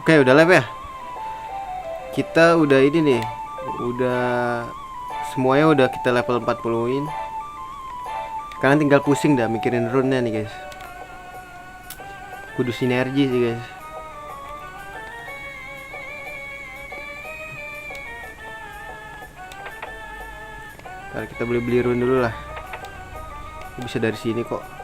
Oke, udah live ya. Kita udah ini nih. Udah semuanya udah kita level 40-in. Sekarang tinggal pusing dah mikirin rune-nya nih, guys. Kudu sinergi sih, guys. Ntar kita beli rune dulu lah. Bisa dari sini kok.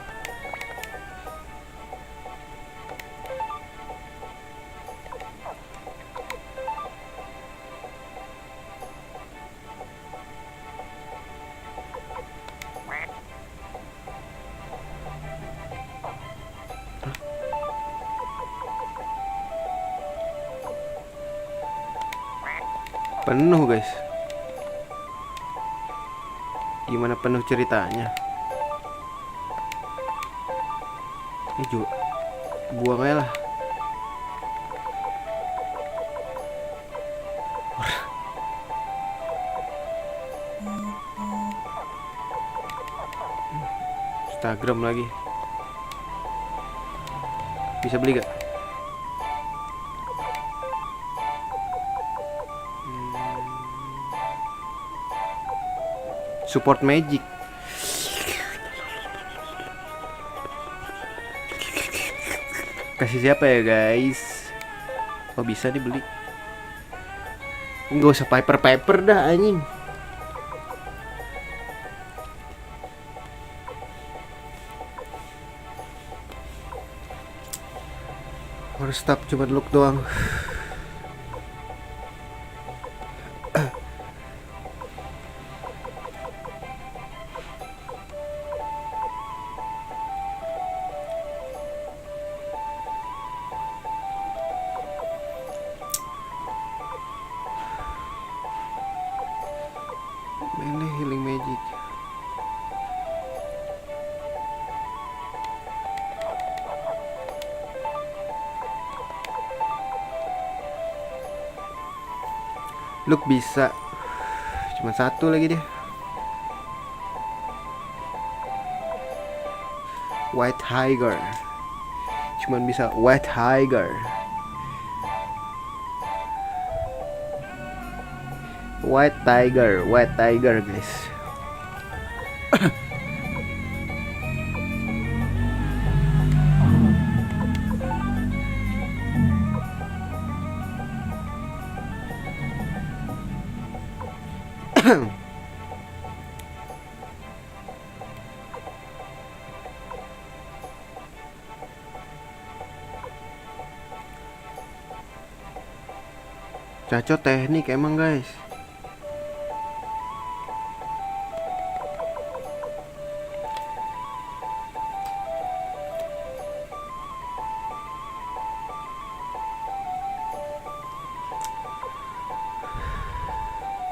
Penuh, guys. Gimana penuh ceritanya? Ini juga buang aja lah. Instagram lagi. Bisa beli gak? Support magic. Kasih siapa ya, guys? Oh, bisa dibeli. Nggak usah paper dah, anjing. Harus stop cuma look doang. Melee healing magic. Look bisa. Cuma satu lagi deh. White Tiger. Cuman bisa White Tiger. White Tiger, guys. Cacot teknik emang, guys.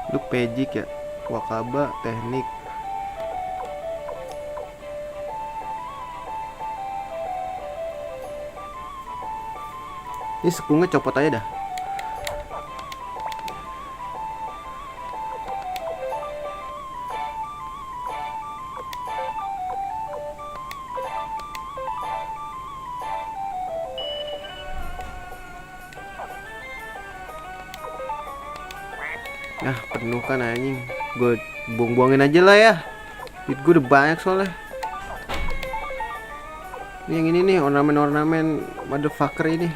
Look magic ya. Wakaba teknik. Ini sekulnya copot aja dah. Nah, penuh kan anjing. Gue buang-buangin aja lah ya. Duit gue udah banyak soalnya. Ini yang ini nih, ornamen-ornamen motherfucker ini.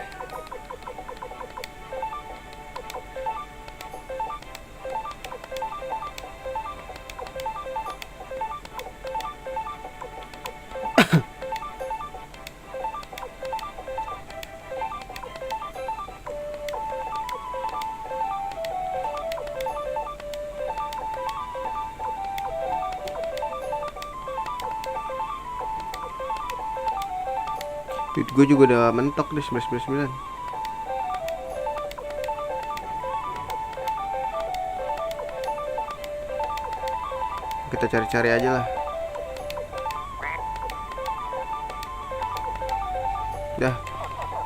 Duit gue juga udah mentok deh 99. Kita cari-cari aja lah. Dah,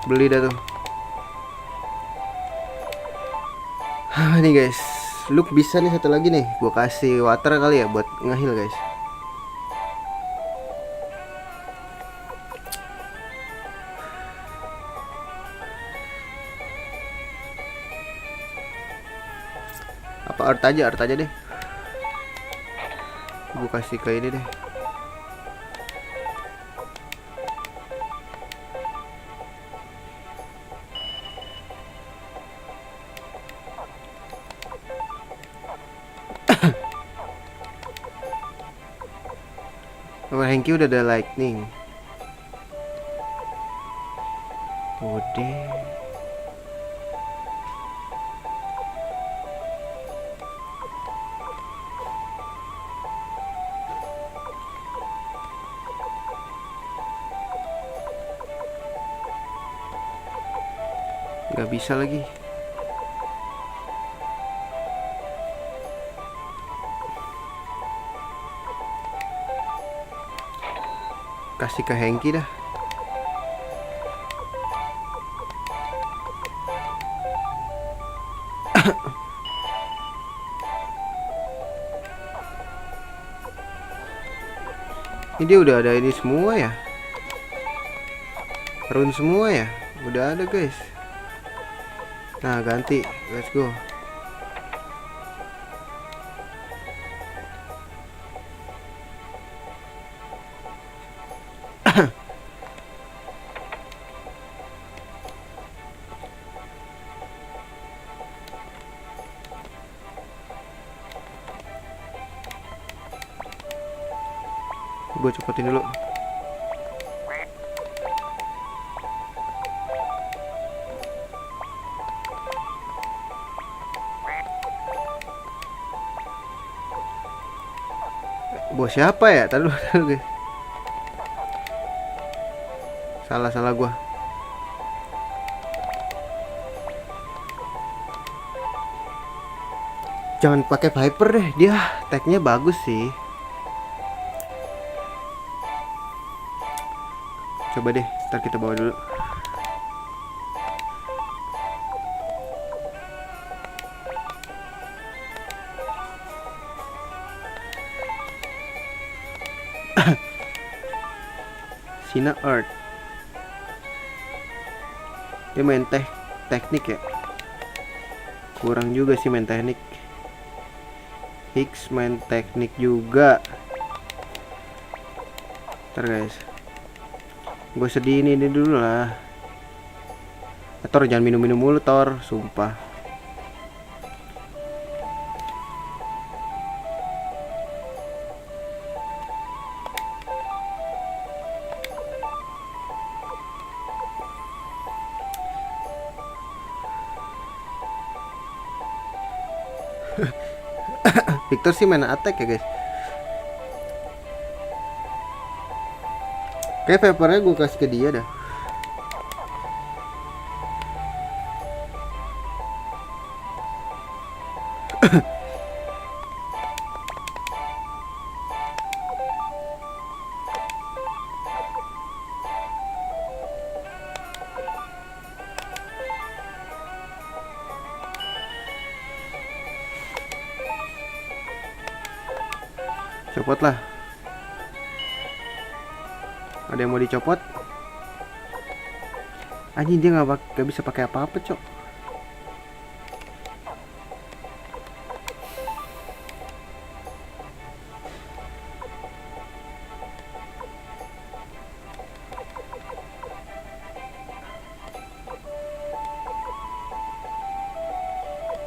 beli dah tuh. Nih guys, look bisa nih satu lagi nih. Gue kasih water kali ya buat ngehil, guys. Apa art aja deh. Gue kasih ke ini deh. Oh, Hengki udah ada lightning. Udah. Gak bisa lagi. Kasih ke Hengki dah. Ini dia udah ada ini semua ya. Rune semua ya. Udah ada guys. Nah ganti. Let's go. Gue copotin dulu. Bos siapa ya? Taruh guys. Salah gua. Jangan pakai Viper deh, dia tagnya bagus sih. Coba deh, ntar kita bawa dulu. Sina Earth. Dia main teknik ya. Kurang juga sih main teknik. Higgs main teknik juga. Ntar guys, gue sedih ini dulu lah. Thor jangan minum-minum mulu Thor, sumpah. Victor sih main attack ya guys. Kayak papernya gue kasih ke dia dah. Copot lah. Ada yang mau dicopot? Anjing dia nggak bisa pakai apa-apa cok.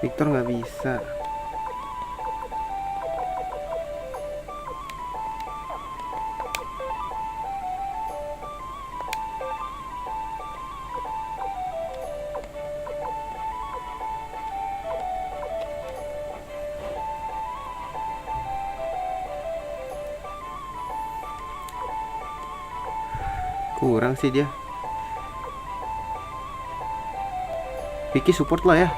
Victor nggak bisa. Kurang sih dia. Vicky support lah ya.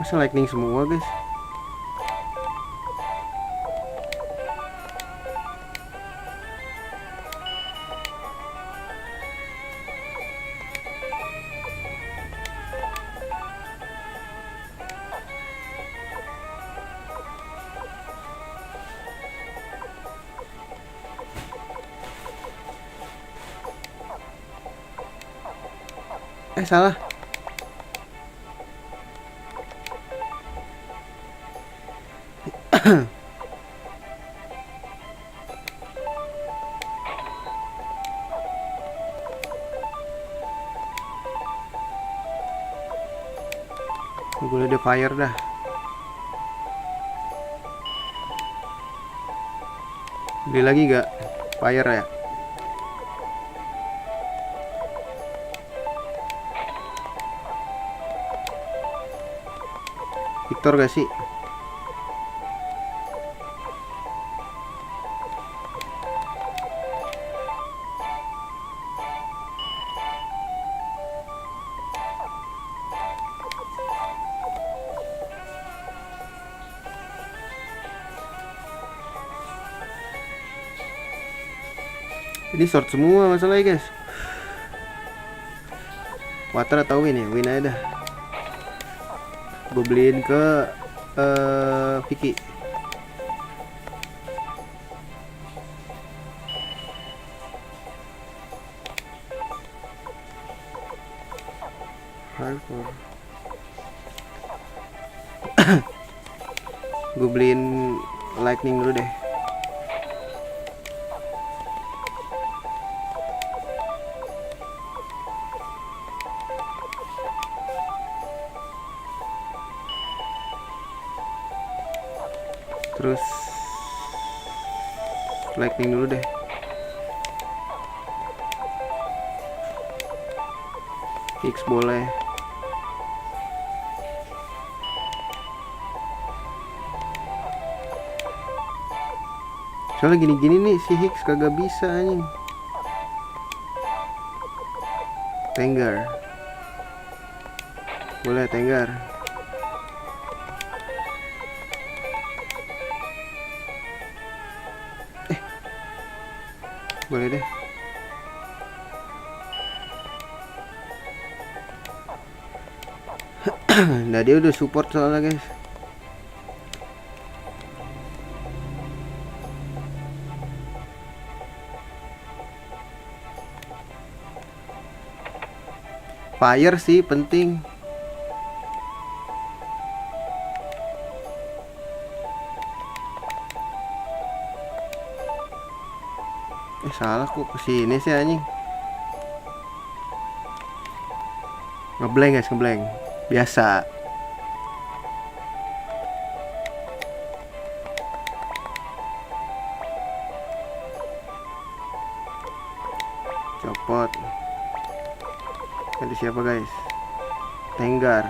Masa lightning semua guys. Salah. Boleh ada fire dah. Beli lagi gak fire ya? Victor gak sih? Ini short semua masalahnya guys. Water atau win ya? Win aja dah. Gue beliin ke Vicky. Hardcore. Gue beliin lightning dulu deh. Terus lightning dulu deh. Fix boleh. Soalnya gini-gini nih si Hicks kagak bisa anjing. Tenggar. Boleh Tenggar. Boleh deh. Nah dia udah support soalnya guys. Fire sih penting. Salah kok kesini sih anjing. Ngeblank guys, ngeblank. Biasa. Copot. Ganti siapa guys? Tenggar.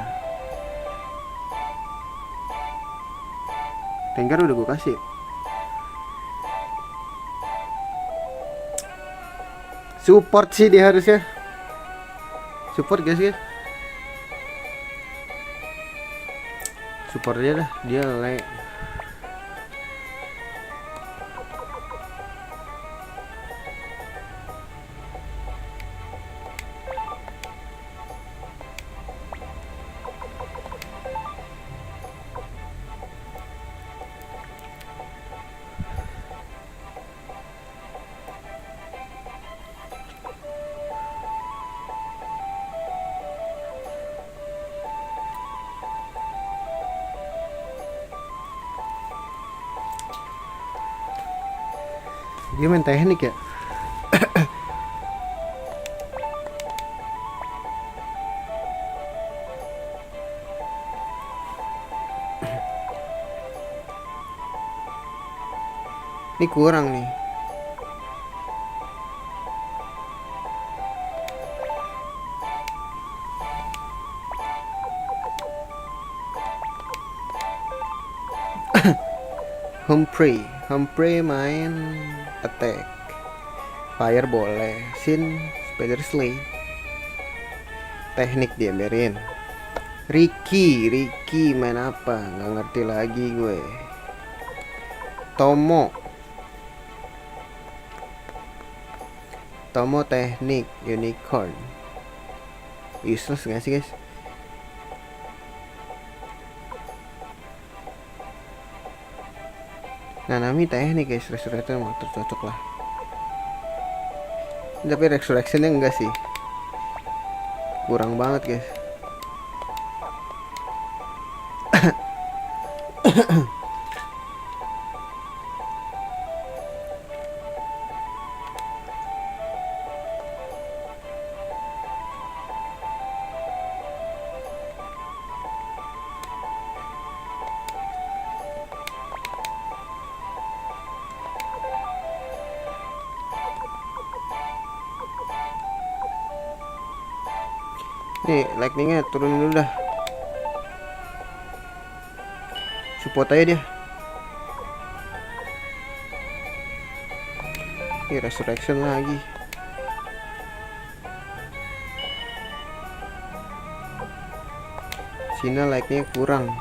Tenggar udah gue kasih. Support sih dia harusnya. Support guys ya. Support aja dah, dia lag. Dia main teknik ya. Ini kurang nih. Humphrey main attack. Fire boleh. Sin Spider Slay. Teknik dia biarin. Ricky main apa? Nggak ngerti lagi gue. Tomo teknik unicorn. Useless gak sih guys? Nah Nami teknik guys, resurrector emang cocok lah. Tapi resurrectionnya enggak sih, kurang banget guys. Nih lightningnya turunin dulu dah, support aja dia. Ini resurrection lagi. Sini lightnya kurang.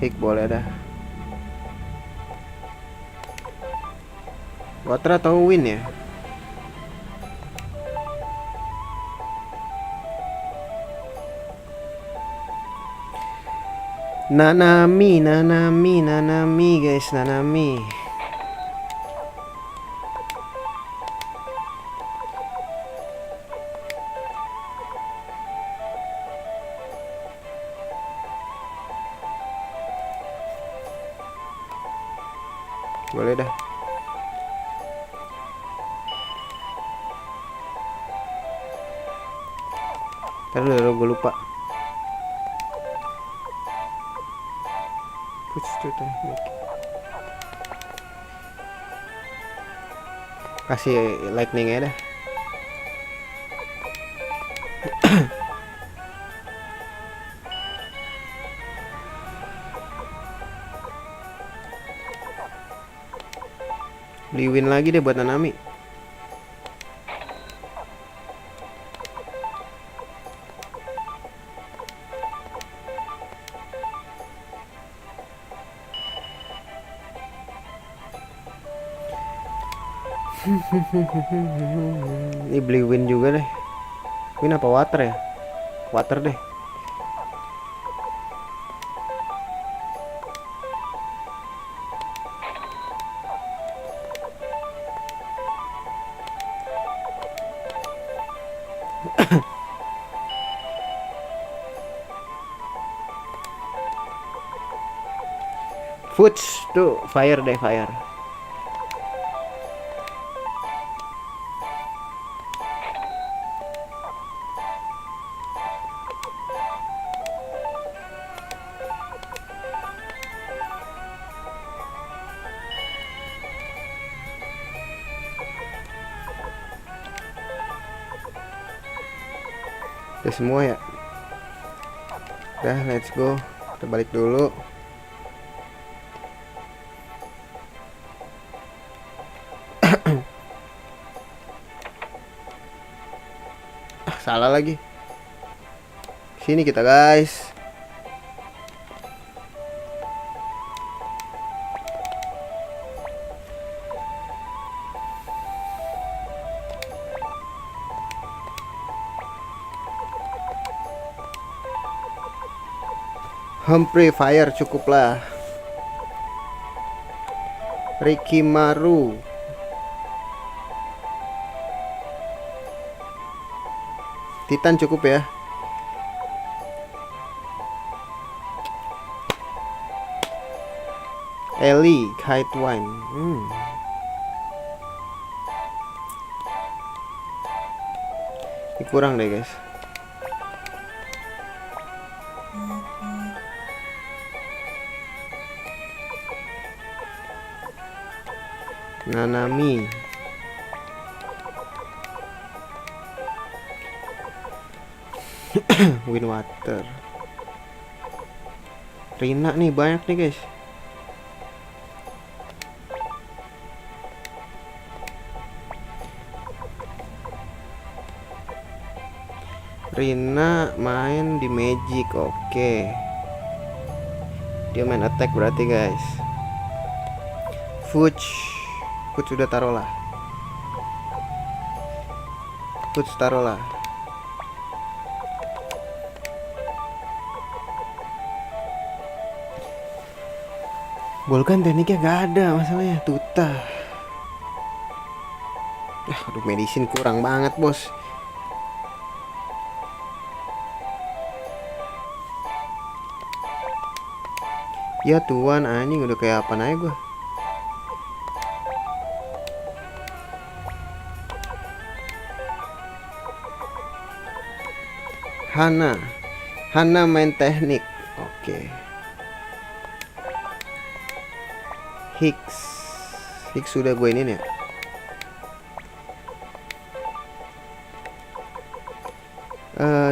Hik boleh dah. Water atau win ya? Nanami guys, Nanami. Boleh dah. Ntar dulu gue lupa. Kasih lightning dah. Beli win lagi deh buat Nanami. Ini beli win juga deh. Win apa water ya? Water deh. Foods tuh fire deh, fire. Udah semua ya. Udah, let's go. Kita balik dulu. Salah lagi. Sini kita guys. Humphrey fire cukuplah. Ricky Maru. Titan cukup ya. Ellie Kite Wine. Ini kurang deh guys. Nanami. Win water. Rina nih banyak nih guys. Rina main di Magic, oke. Dia main attack berarti guys. Fudge sudah taruh lah. Fudge taruh lah. Bolkan tekniknya gak ada masalahnya. Tuta. Aduh, medicine kurang banget bos. Ya tuan, anjing udah kayak apa aja gua. Hana main teknik. Oke. Hicks. Six sudah gue ini ya.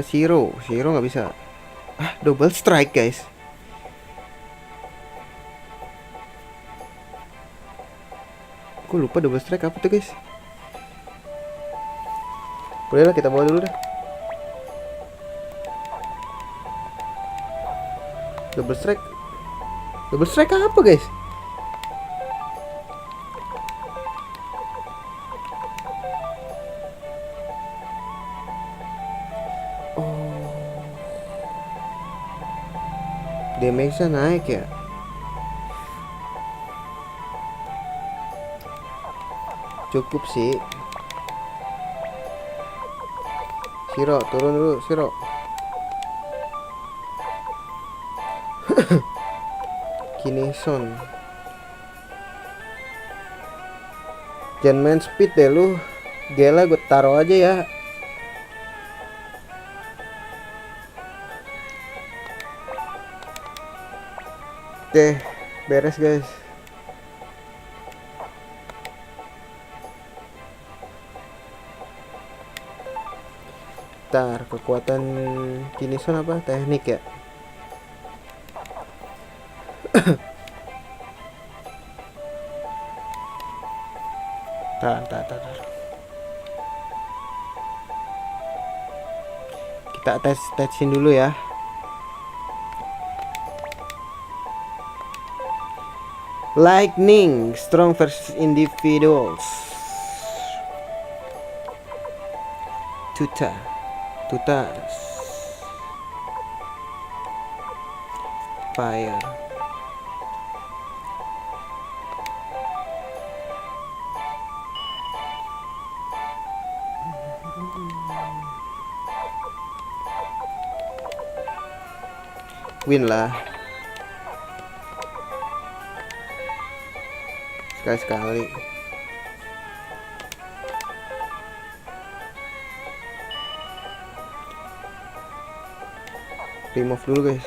Zero nggak bisa. Double strike guys. Gue lupa double strike apa tuh guys. Boleh lah, kita bawa dulu dah. Double strike apa guys? Damage-nya naik ya. Cukup sih. Shiro, turun dulu, Shiro. Kineson. Jangan main speed deh lu. Gila gue taruh aja ya. Oke, beres guys. Ntar kekuatan Kineson apa? Teknik ya. Tar. Kita attachin dulu ya. Lightning, strong versus individuals. Tutas. Fire. Win lah. Sekali. Remove dulu guys.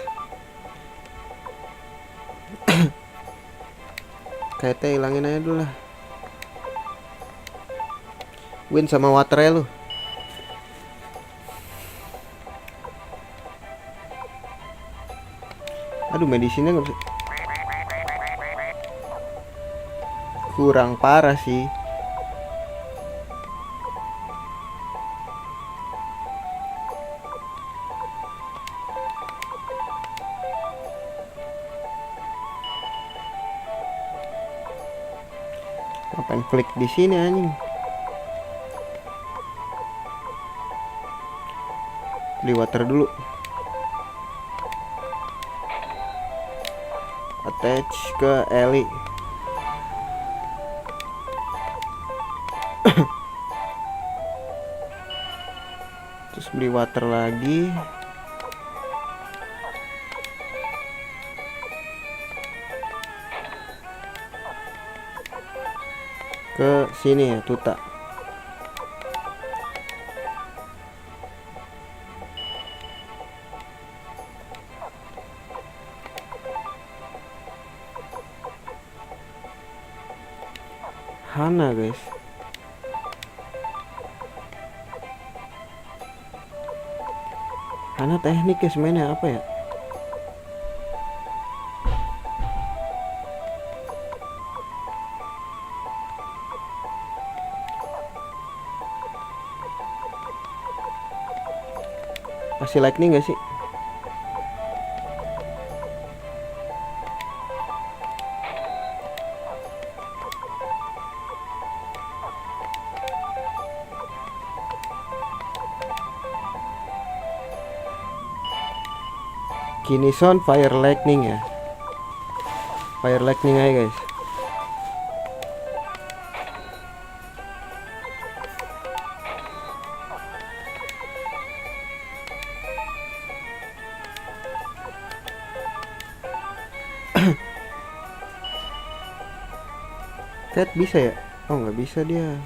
Kayaknya hilangin aja dulu lah. Win sama water lu. Aduh, medisinnya nggak bisa. Kurang parah sih. Ngapain klik di sini anjing? Beli water dulu. Attach ke Ellie. Terus beli water lagi. Ke sini ya, Tuta. Hana guys. Hana teknik ya, mainnya apa ya? Masih lightning gak sih? Kineson fire lightning ya. Fire lightning aja guys. Cat bisa ya? Oh nggak bisa dia.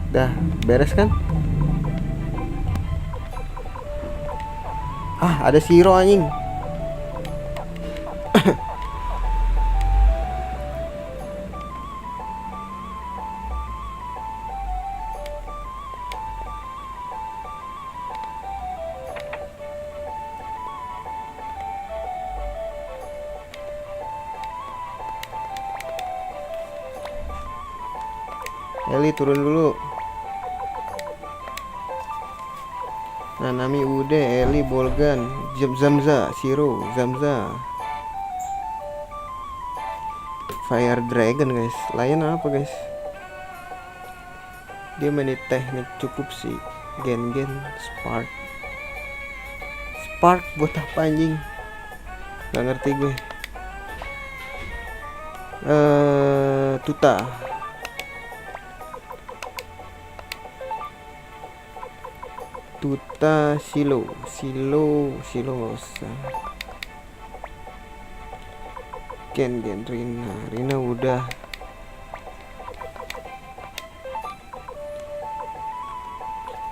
Dah beres kan? Ah, ada Shiro anjing. Eli turun dulu. Nanami udah, Eli Bolgan, Zamza, Shiro, Zamza. Fire Dragon guys. Lain apa guys? Dia main teknik cukup sih. Gen Spark. Spark buat apa anjing? Gak ngerti gue. Tuta. Tuta Silo nggak usah. Gen Rina udah.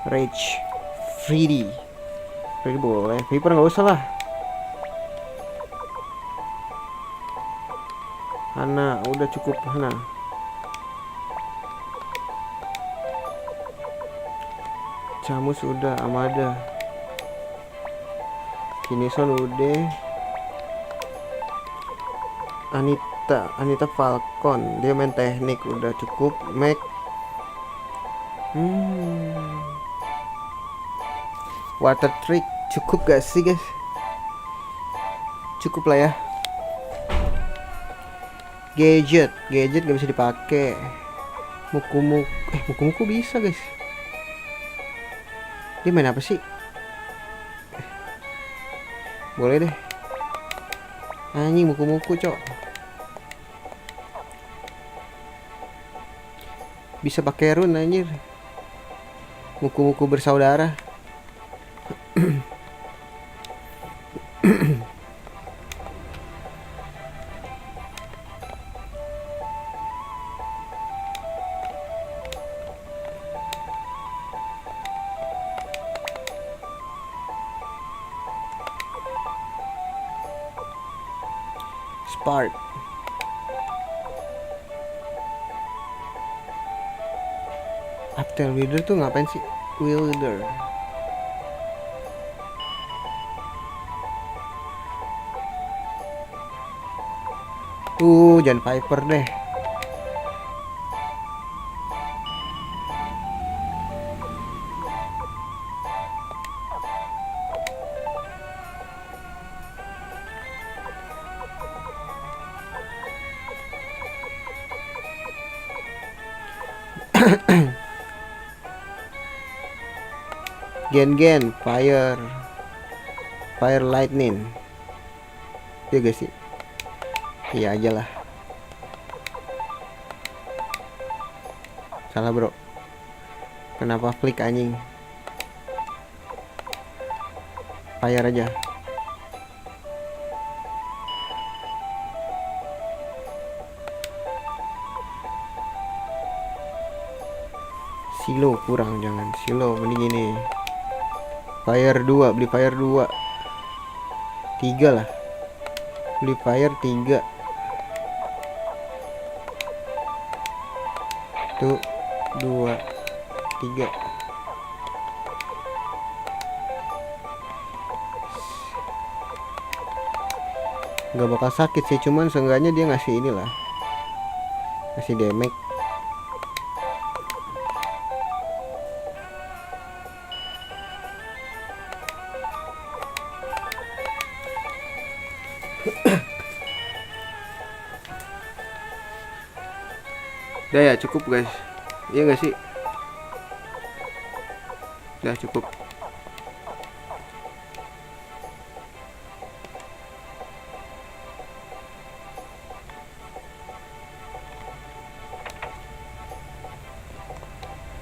Rage Freddy boleh. Viper nggak usah lah. Hana udah cukup. Hana. Camus udah. Amada. Kinison udah. Anita Falcon, dia main teknik udah cukup. Mac Water Trick cukup gak sih guys? Cukup lah ya. Gadget gak bisa dipakai. Muku bisa guys. Dia main apa sih? Boleh deh. Anjing muku cok. Bisa pakai rune anjir. Muku bersaudara. Spark. Uptail Wielder tuh ngapain sih? Wielder. Jangan Viper deh. Gen Fire Lightning. Ya guys sih. Iya aja lah. Salah bro. Kenapa flick anjing? Fire aja. Silo kurang, jangan Silo, mending ini. Fire 2, beli Fire 2. 3 lah. Beli Fire 3. Tuh 2 3. Nggak bakal sakit sih, cuman seenggaknya dia ngasih inilah, ngasih damage. Udah ya, cukup guys. Iya gak sih? Udah cukup.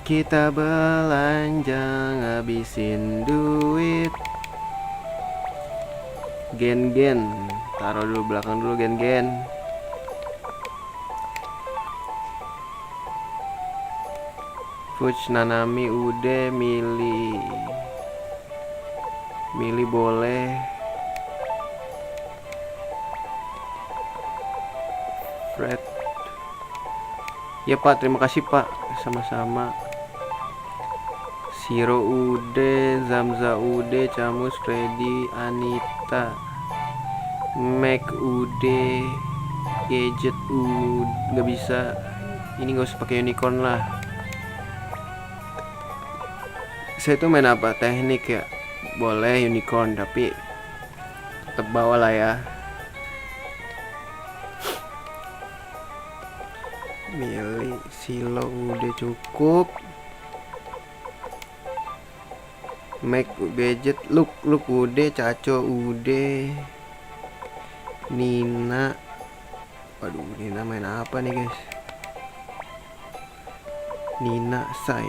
Kita belanja ngabisin duit. Gen taruh dulu belakang dulu. Gen Fuch Nanami udah milih. Milih boleh. Fred. Ya Pak, terima kasih Pak. Sama-sama. Siro ude, Zamza ude, Camus, Freddy, Anita, Mac ude, Gadget nggak bisa. Ini nggak usah pakai unicorn lah. Saya tuh main apa? Teknik ya. Boleh unicorn, tapi tetap bawa lah ya. Milih Silo udah cukup. Mac Gadget, Look udah, Caco udah, Nina. Waduh, Nina main apa nih guys? Nina, Sai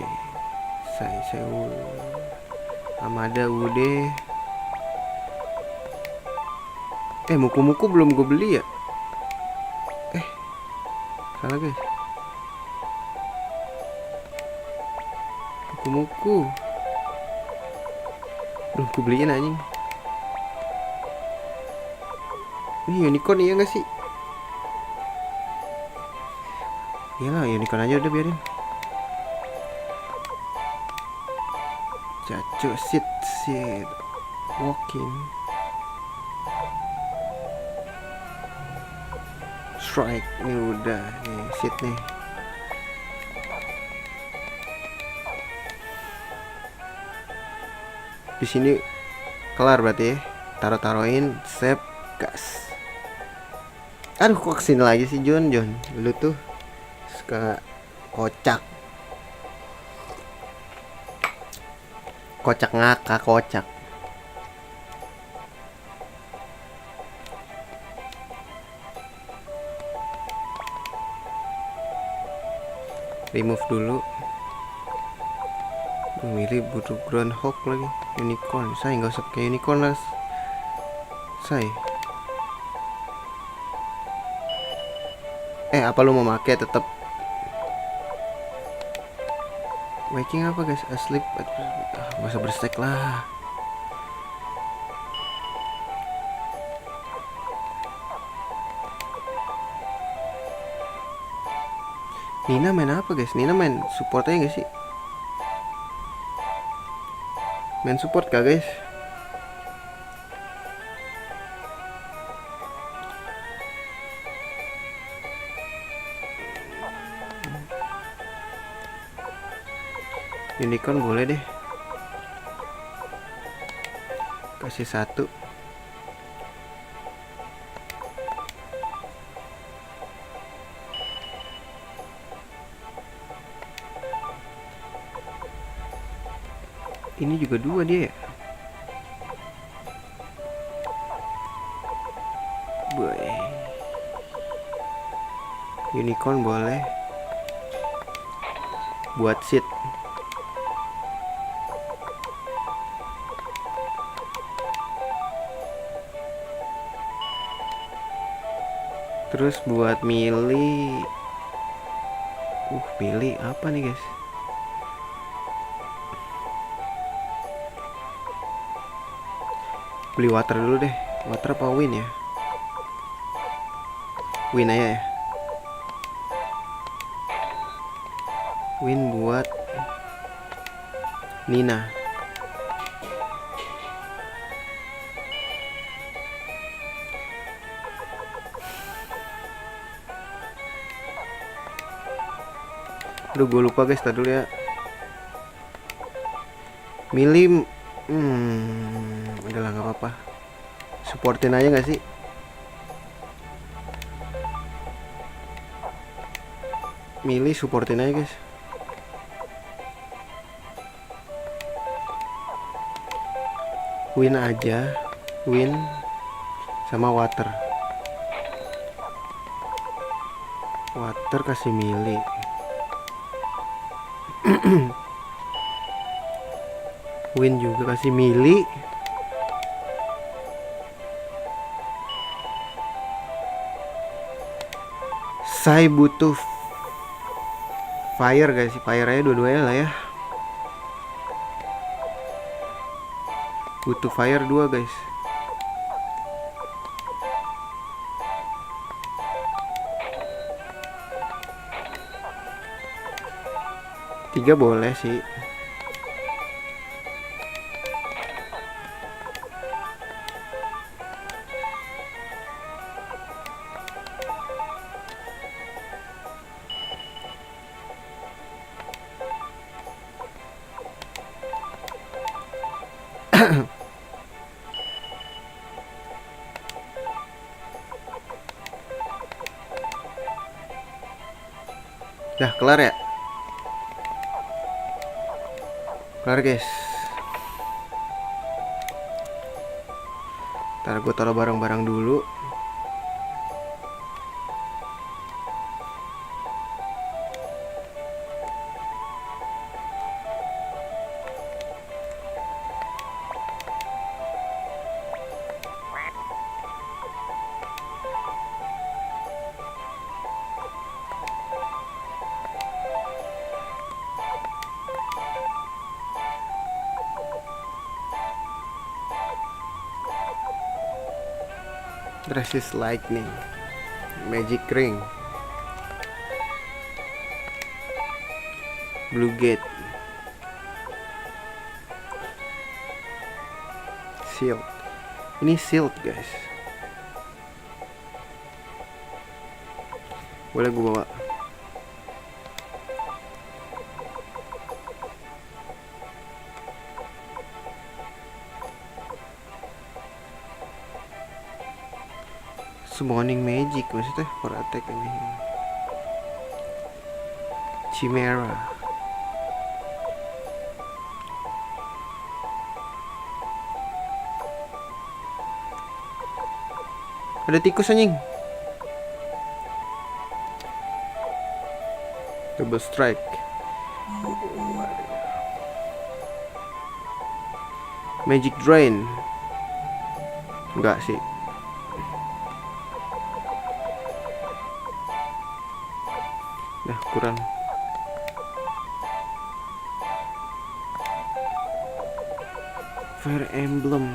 Amada udah. Muku belum gue beli ya? Salah guys. Muku belum gue beliin anjing. Ini unicorn iya gak sih? Iyalah unicorn aja udah biarin. Caco sit walking strike nih udah nih sit nih. Di sini kelar berarti ya. Taruhin save gas. Aduh kok kesini lagi sih John lu tuh suka kocak ngakak kocak. Remove dulu. Milih butuh groundhog lagi. Unicorn, saya nggak usah pakai unicorn lah. Saya apa lu mau pakai tetap waking apa guys? Asleep. Gak usah berstek lah. Nina main apa guys? Nina main support aja gak sih? Main support kah guys? Unicorn boleh deh. Kasih 1. Ini juga 2 dia ya. Boy. Unicorn boleh. Buat seat. Terus buat milih pilih apa nih guys? Beli water dulu deh. Water apa win ya? Win aja ya. Win buat Nina. Aduh gue lupa guys, tadi dulu ya. Milih udahlah nggak apa-apa. Supportin aja nggak sih? Milih supportin aja guys. Win aja, win sama water. Water kasih milih. Win juga kasih milih. Saya butuh fire guys, fire aja dua-duanya lah ya. Butuh fire 2 guys. Tiga boleh sih. Dah kelar ya? Kelar guys. Ntar gue taruh barang-barang dulu. Resist lightning. Magic ring. Blue gate. Shield. Ini shield guys. Boleh gue bawa. Summoning magic maksudnya for attack ini. Chimera. Ada tikus anjing. Double strike. Magic drain. Enggak sih. Nah, kurang. Fire emblem.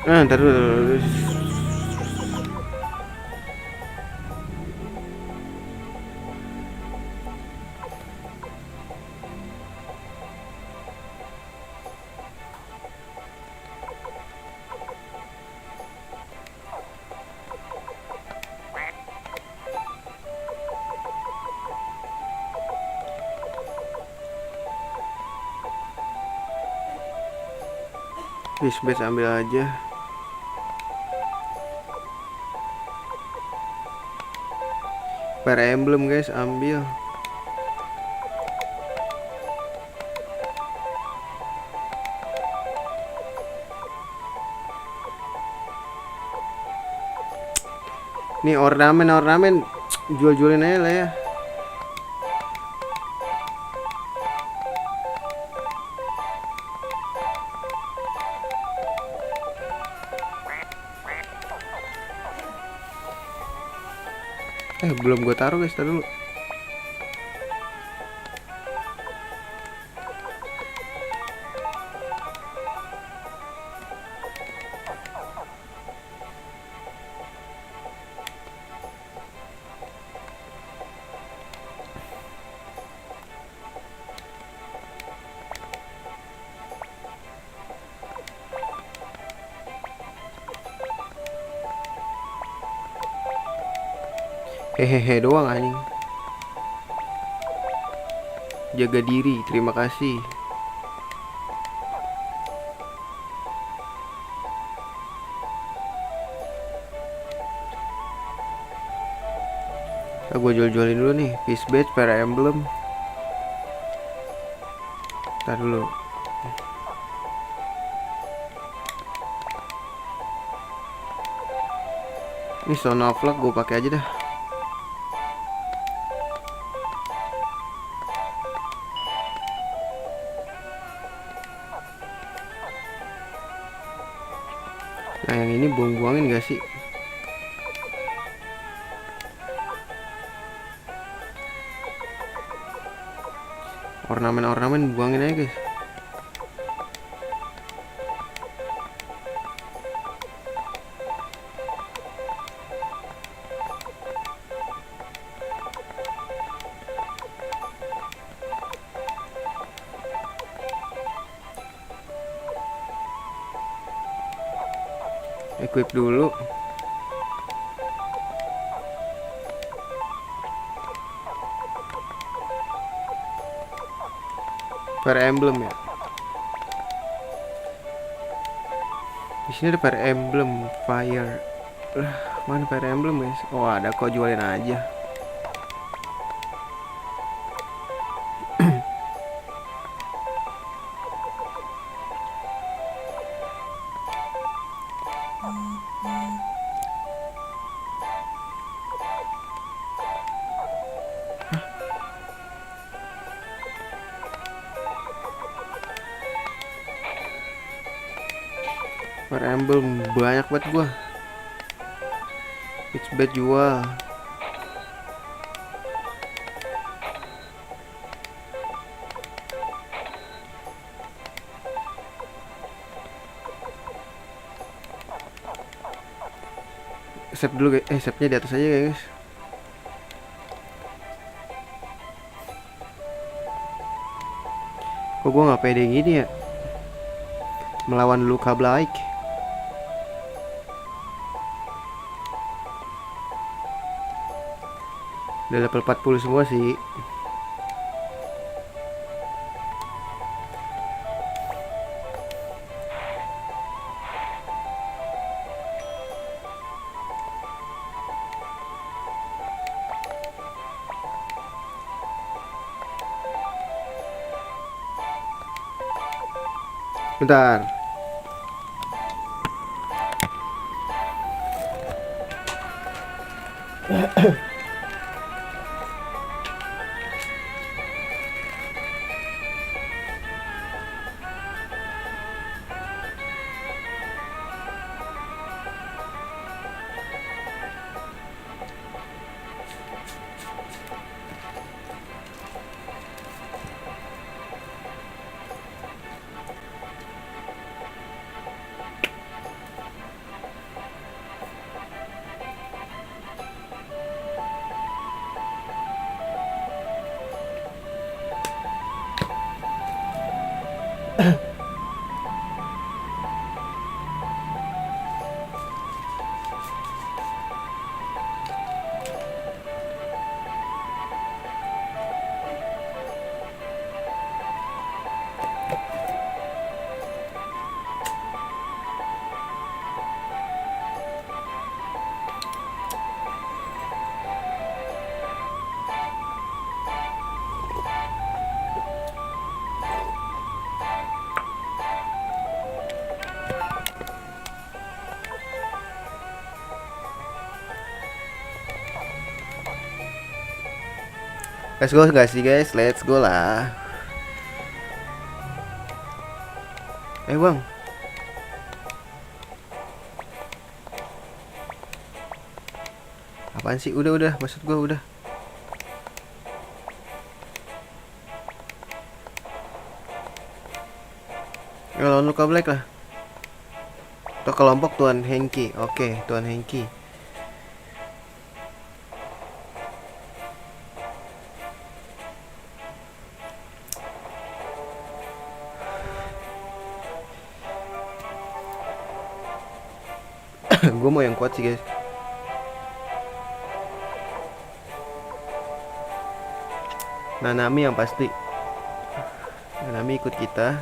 Ntar dulu. Base ambil aja. Fire emblem guys, ambil. Nih ornamen jual-jualin aja lah ya. Belum gue taruh guys, taruh dulu. Hehehe doang anjing. Jaga diri, terima kasih. Gue jual-jualin dulu nih, fish badge, fire emblem. Ntar dulu. Ini Stone of Luck gue pakai aja dah. Nah yang ini buang-buangin gak sih? Ornamen buangin aja guys. Equip dulu. Fire emblem ya. Di sini ada fire emblem fire. Mana fire emblem guys? Oh ada kok, jualin aja. Fire emblem banyak banget gua. It's bad jual. Save dulu guys. Save-nya di atas aja guys. Kok gua nggak pede gini ya? Melawan Luka Blaik. Udah level 40 semua sih. Bentar. Let's go guys, let's go lah. Bang. Apaan sih? Udah, maksud gua udah. Lawan Luka Black lah. Atau kelompok Tuan Hengki. Oke, Tuan Hengki. Gue mau yang kuat sih guys. Nanami yang pasti. Nanami ikut kita.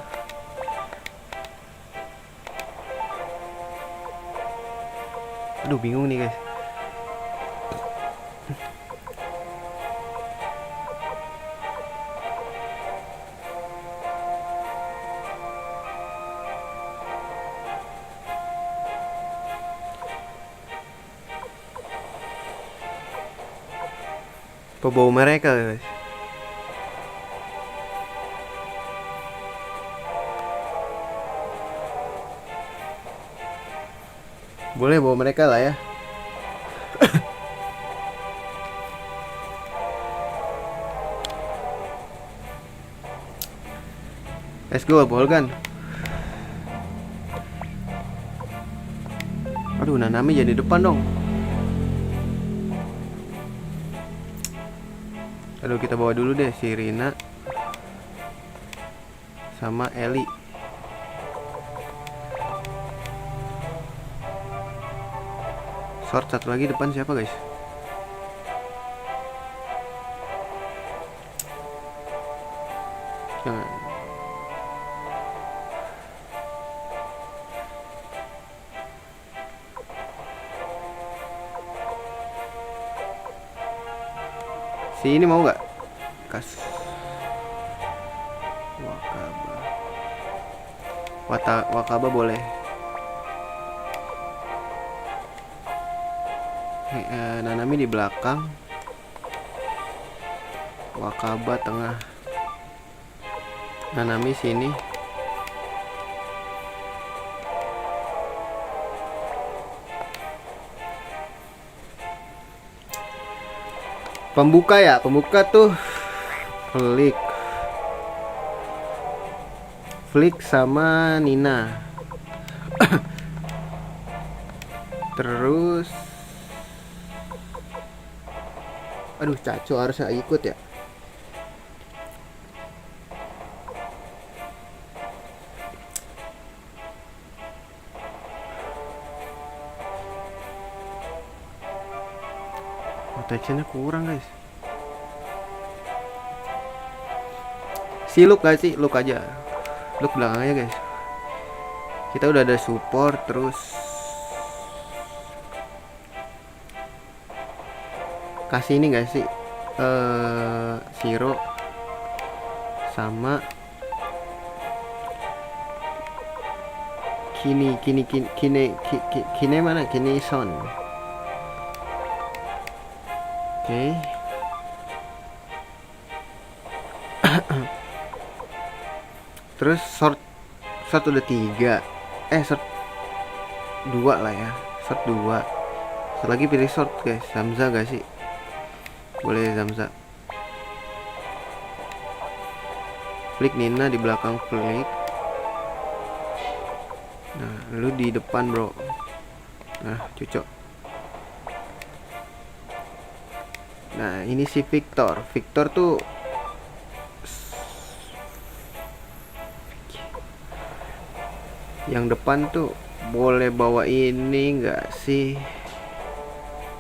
Aduh bingung nih guys. Bawa mereka guys. Boleh bawa mereka lah ya. Let's go Bolgan. Aduh, Nanami jadi depan dong. Aduh, kita bawa dulu deh si Rina sama Eli. Short satu lagi depan siapa guys? Jangan. Si ini mau nggak? Kas. Wakaba boleh. Nanami di belakang. Wakaba tengah. Nanami sini. Pembuka ya, pembuka tuh Flick sama Nina. Terus aduh, Caco harusnya ikut ya. Protectionnya kurang guys. Si Luke gak sih? Luke aja. Luke belakang aja guys. Kita udah ada support. Terus kasih ini gak sih? Shiro sama Kine mana? Kine Son. Oke. Terus short udah 3. Short 2 lah ya. Short 2. Satu lagi pilih short guys. Zamza gak sih? Boleh Zamza. Flick Nina di belakang Flick. Nah, lu di depan bro. Nah, cocok. Nah, ini si Victor. Victor tuh yang depan tuh boleh bawa ini enggak sih?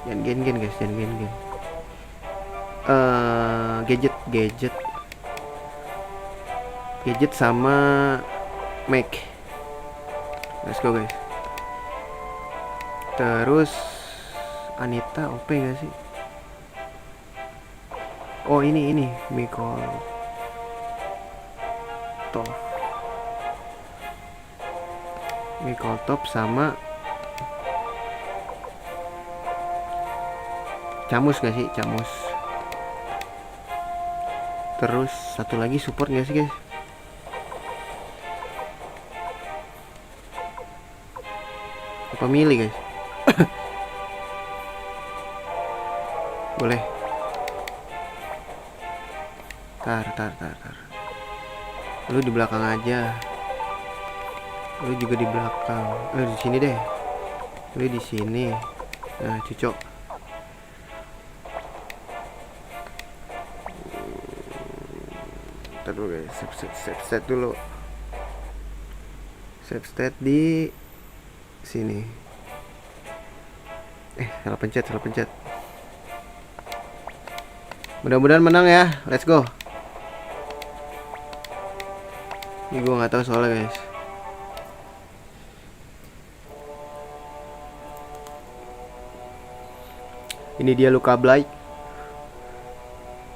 Jangan gen guys, jangan gen. Gadget sama Mac. Let's go guys. Terus Anita OP gak sih? Oh ini Mikol Top sama Camus gak sih? Camus. Terus satu lagi support gak sih guys? Apa milih guys? Boleh. Tar. Lu di belakang aja. Lu juga di belakang. Di sini deh. Lu di sini. Nah, cocok. Ntar dulu guys. Save state dulu. Save state di sini. Salah pencet. Mudah-mudahan menang ya. Let's go. Ini gue nggak tahu soalnya guys. Ini dia Luka Blake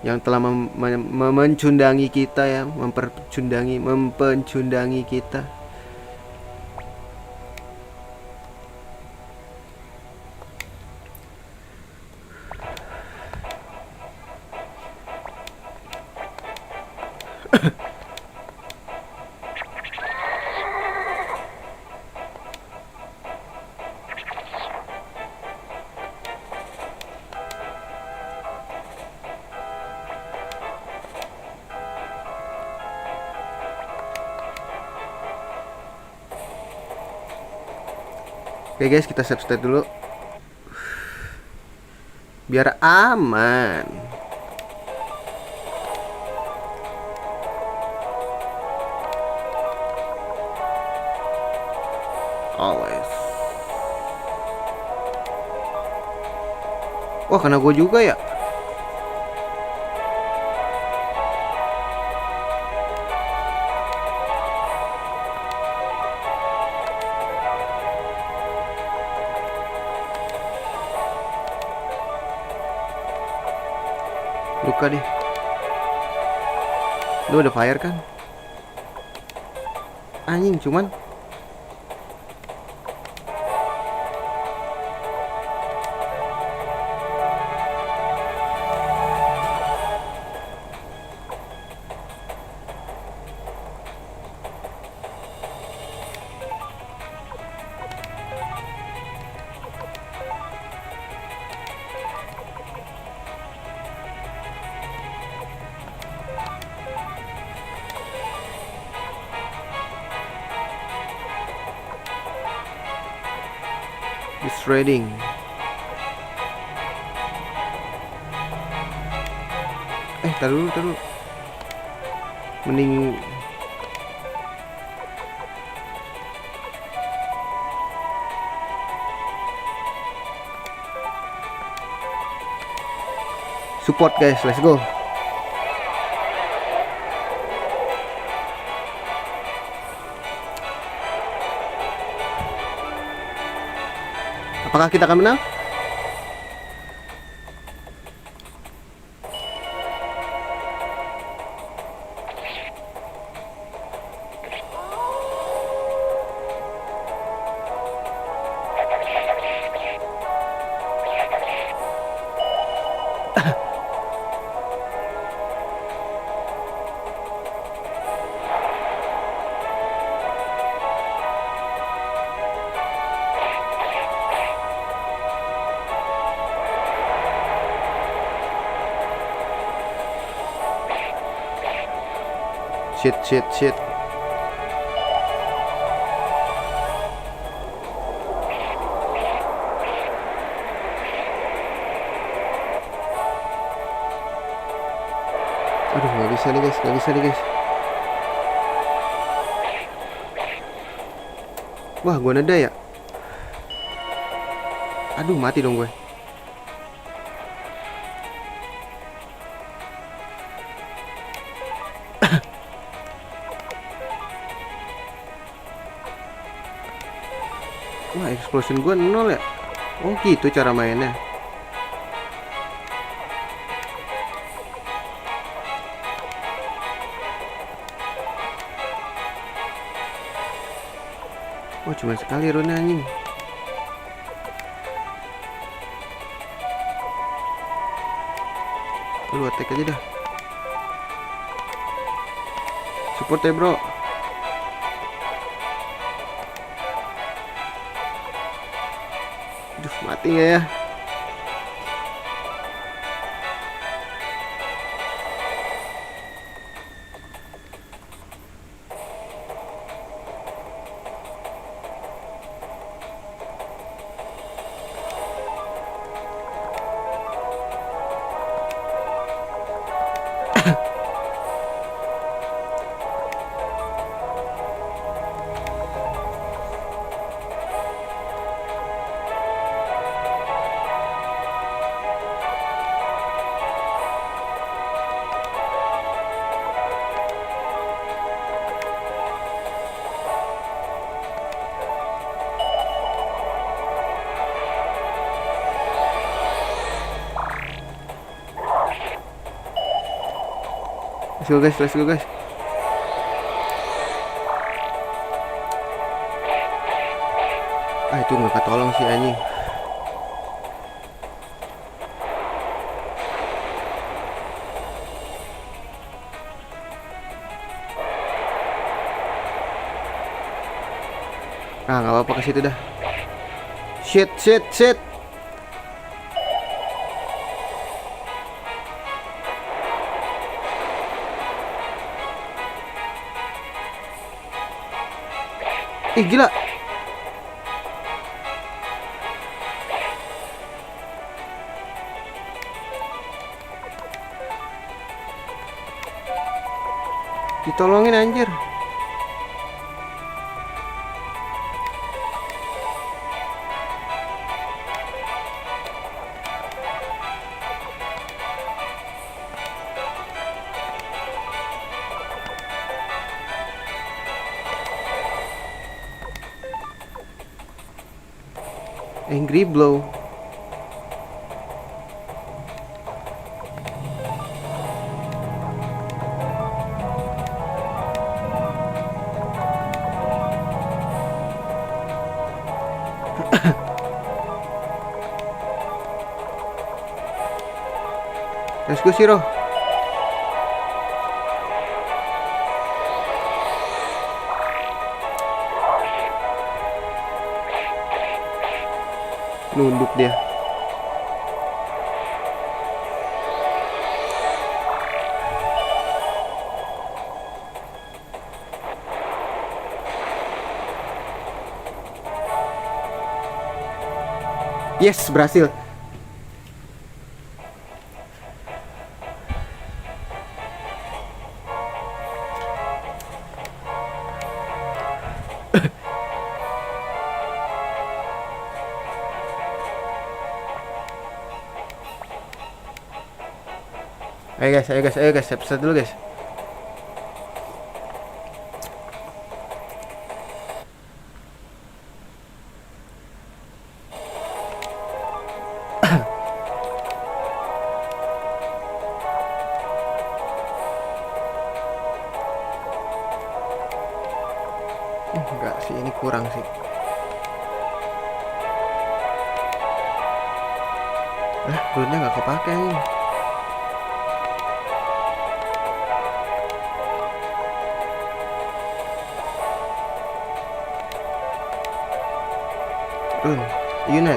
yang telah mencundangi kita ya, mempencundangi kita. Oke guys, kita save state dulu biar aman. Always. Wah, kena gue juga ya. Luka deh. Lu ada fire kan? Anjing, cuman is trading. Taruh dulu. Mending support guys, let's go. Apakah kita akan menang? Shit. Aduh, nggak bisa nih guys. Wah, gua neda ya. Aduh, mati dong gue. Wah, explosion gue 0 ya. Oh gitu cara mainnya. Oh, cuma sekali rune anjing. Lu attack aja dah. Support ya bro. Aduh, mati gak ya? Let's go guys. Itu nggak ketolong sih anjing. Nggak apa-apa, ke situ dah. Shit. Gila. Ditolongin anjir. Angry Blow. Let's go Shiro. Nunduk dia. Yes, berhasil. Ayo guys, siap-siap dulu guys. Enggak sih, ini kurang sih. Rune nggak kepake ini. Unit.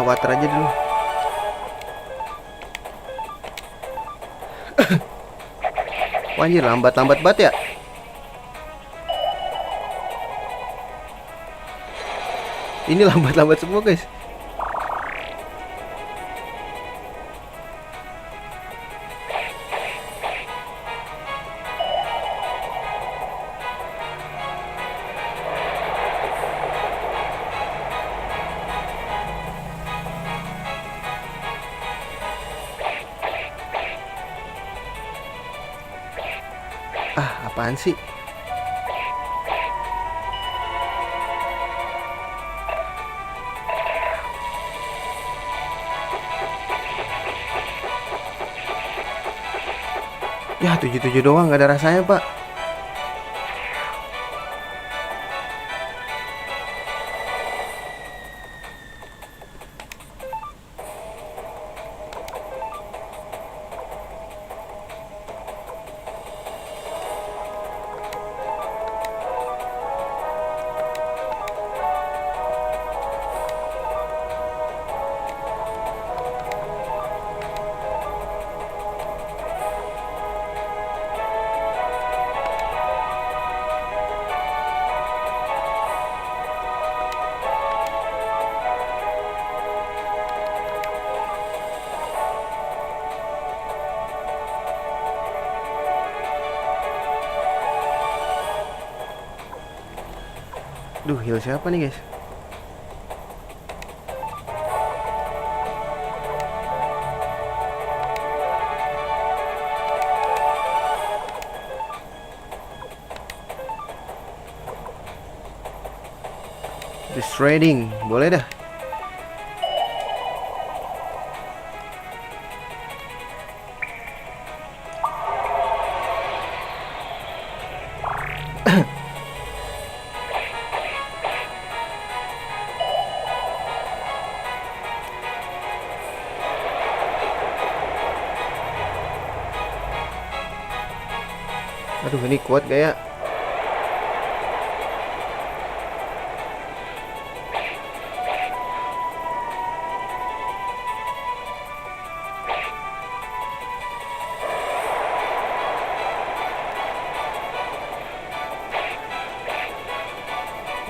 Water aja dulu. Wah, anjir, lambat banget ya. Ini lambat semua guys. Apaan sih? Ya 77 doang, gak ada rasanya pak. Duh, heal siapa nih guys? Trading, boleh dah. Aduh, ini kuat gak ya?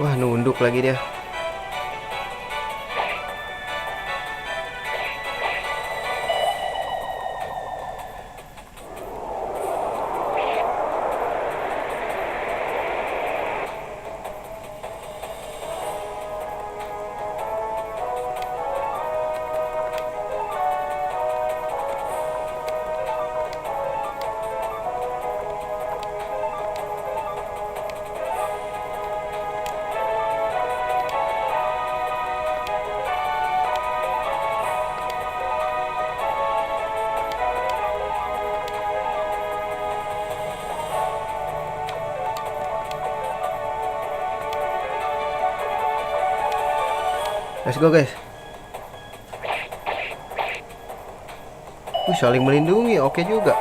Wah, nunduk lagi dia. Let's go guys. Saling melindungi, oke juga.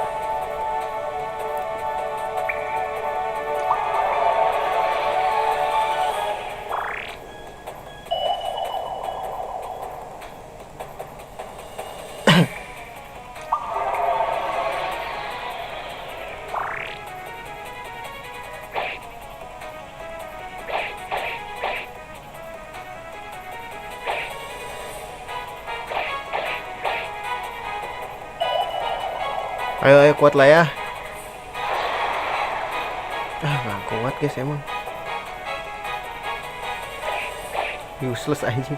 Ayo kuat lah ya. Gak kuat guys emang. Useless aja.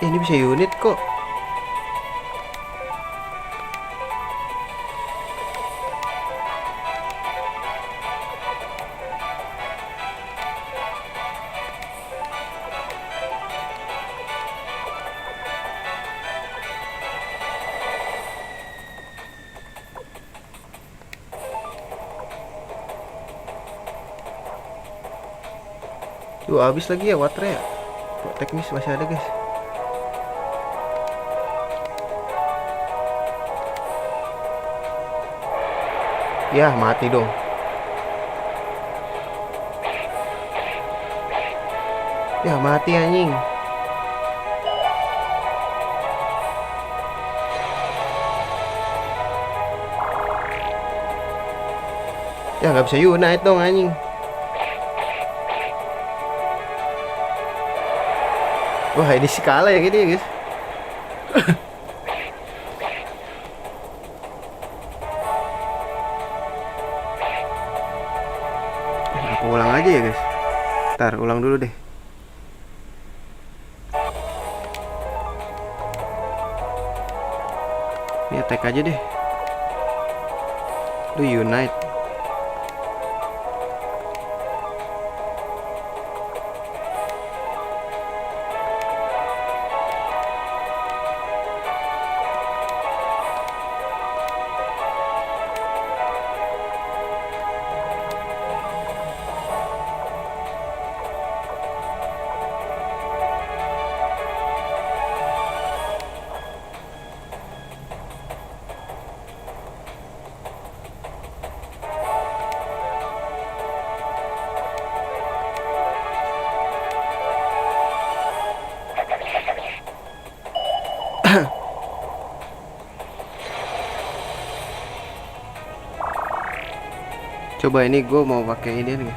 Ini bisa unit kok. Tuh habis lagi ya water ya. Teknis masih ada guys. Ya mati dong. Ya mati anjing. Ya nggak bisa unite dong anjing. Wah ini si kalah ya gini ya guys. Aku ulang aja ya guys. Ntar ulang dulu deh. Ini attack aja deh. Lu unite. Coba ini gue mau pakai ini nih.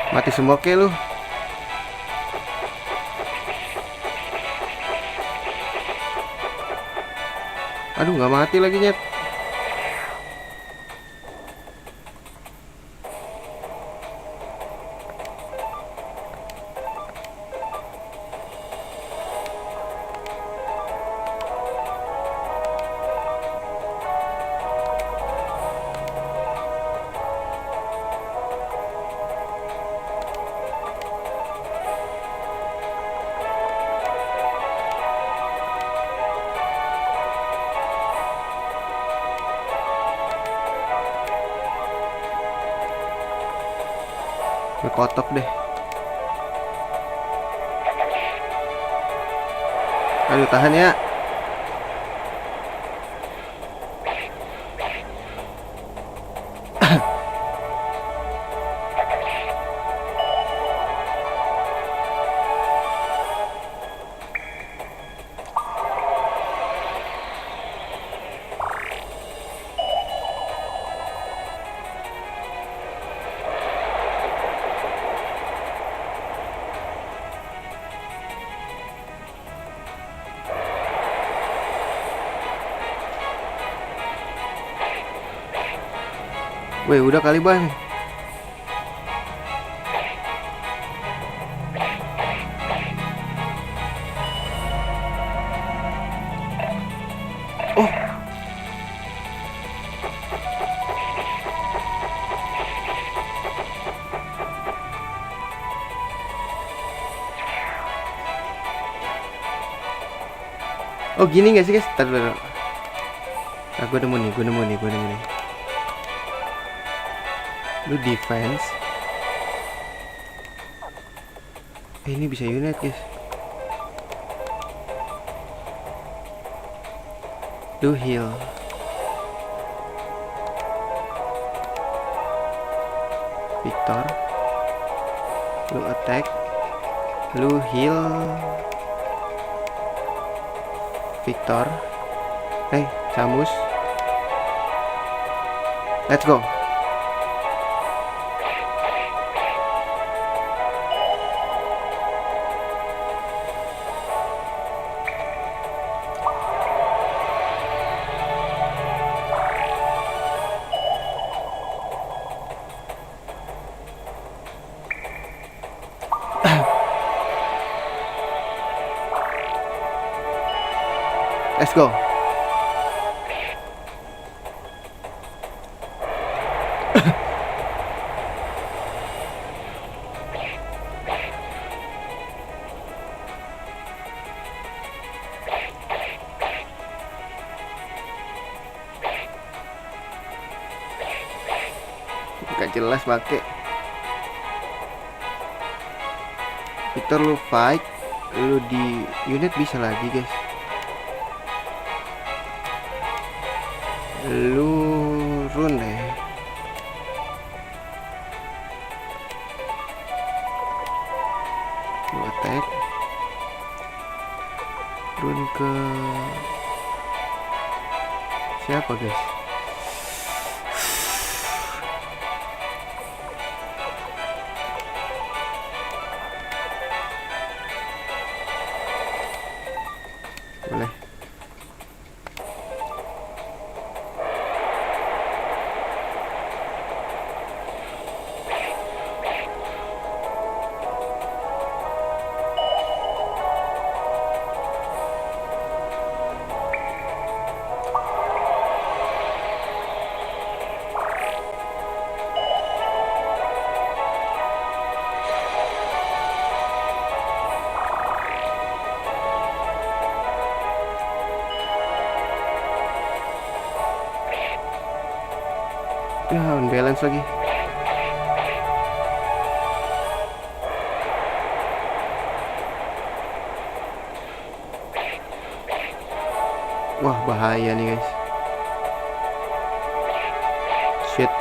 Mati semua ke lu. Aduh nggak mati lagi nyet. Gue kotok deh. Aduh, tahan ya. Weh, udah kali bang. Oh, oh gini gak sih guys? Ntar dulu. Ah, gue nemu nih. Lu defense. Ini bisa unit guys. Lu heal. Victor. Lu attack. Lu heal. Victor. Samus. Let's go. Let's go. Gak jelas pakai. Victor lu fight, lu di unit bisa lagi guys. Lu run deh. Lu attack. Run ke siapa guys? Boleh. Ya, unbalance lagi. Wah, bahaya nih guys. Shit.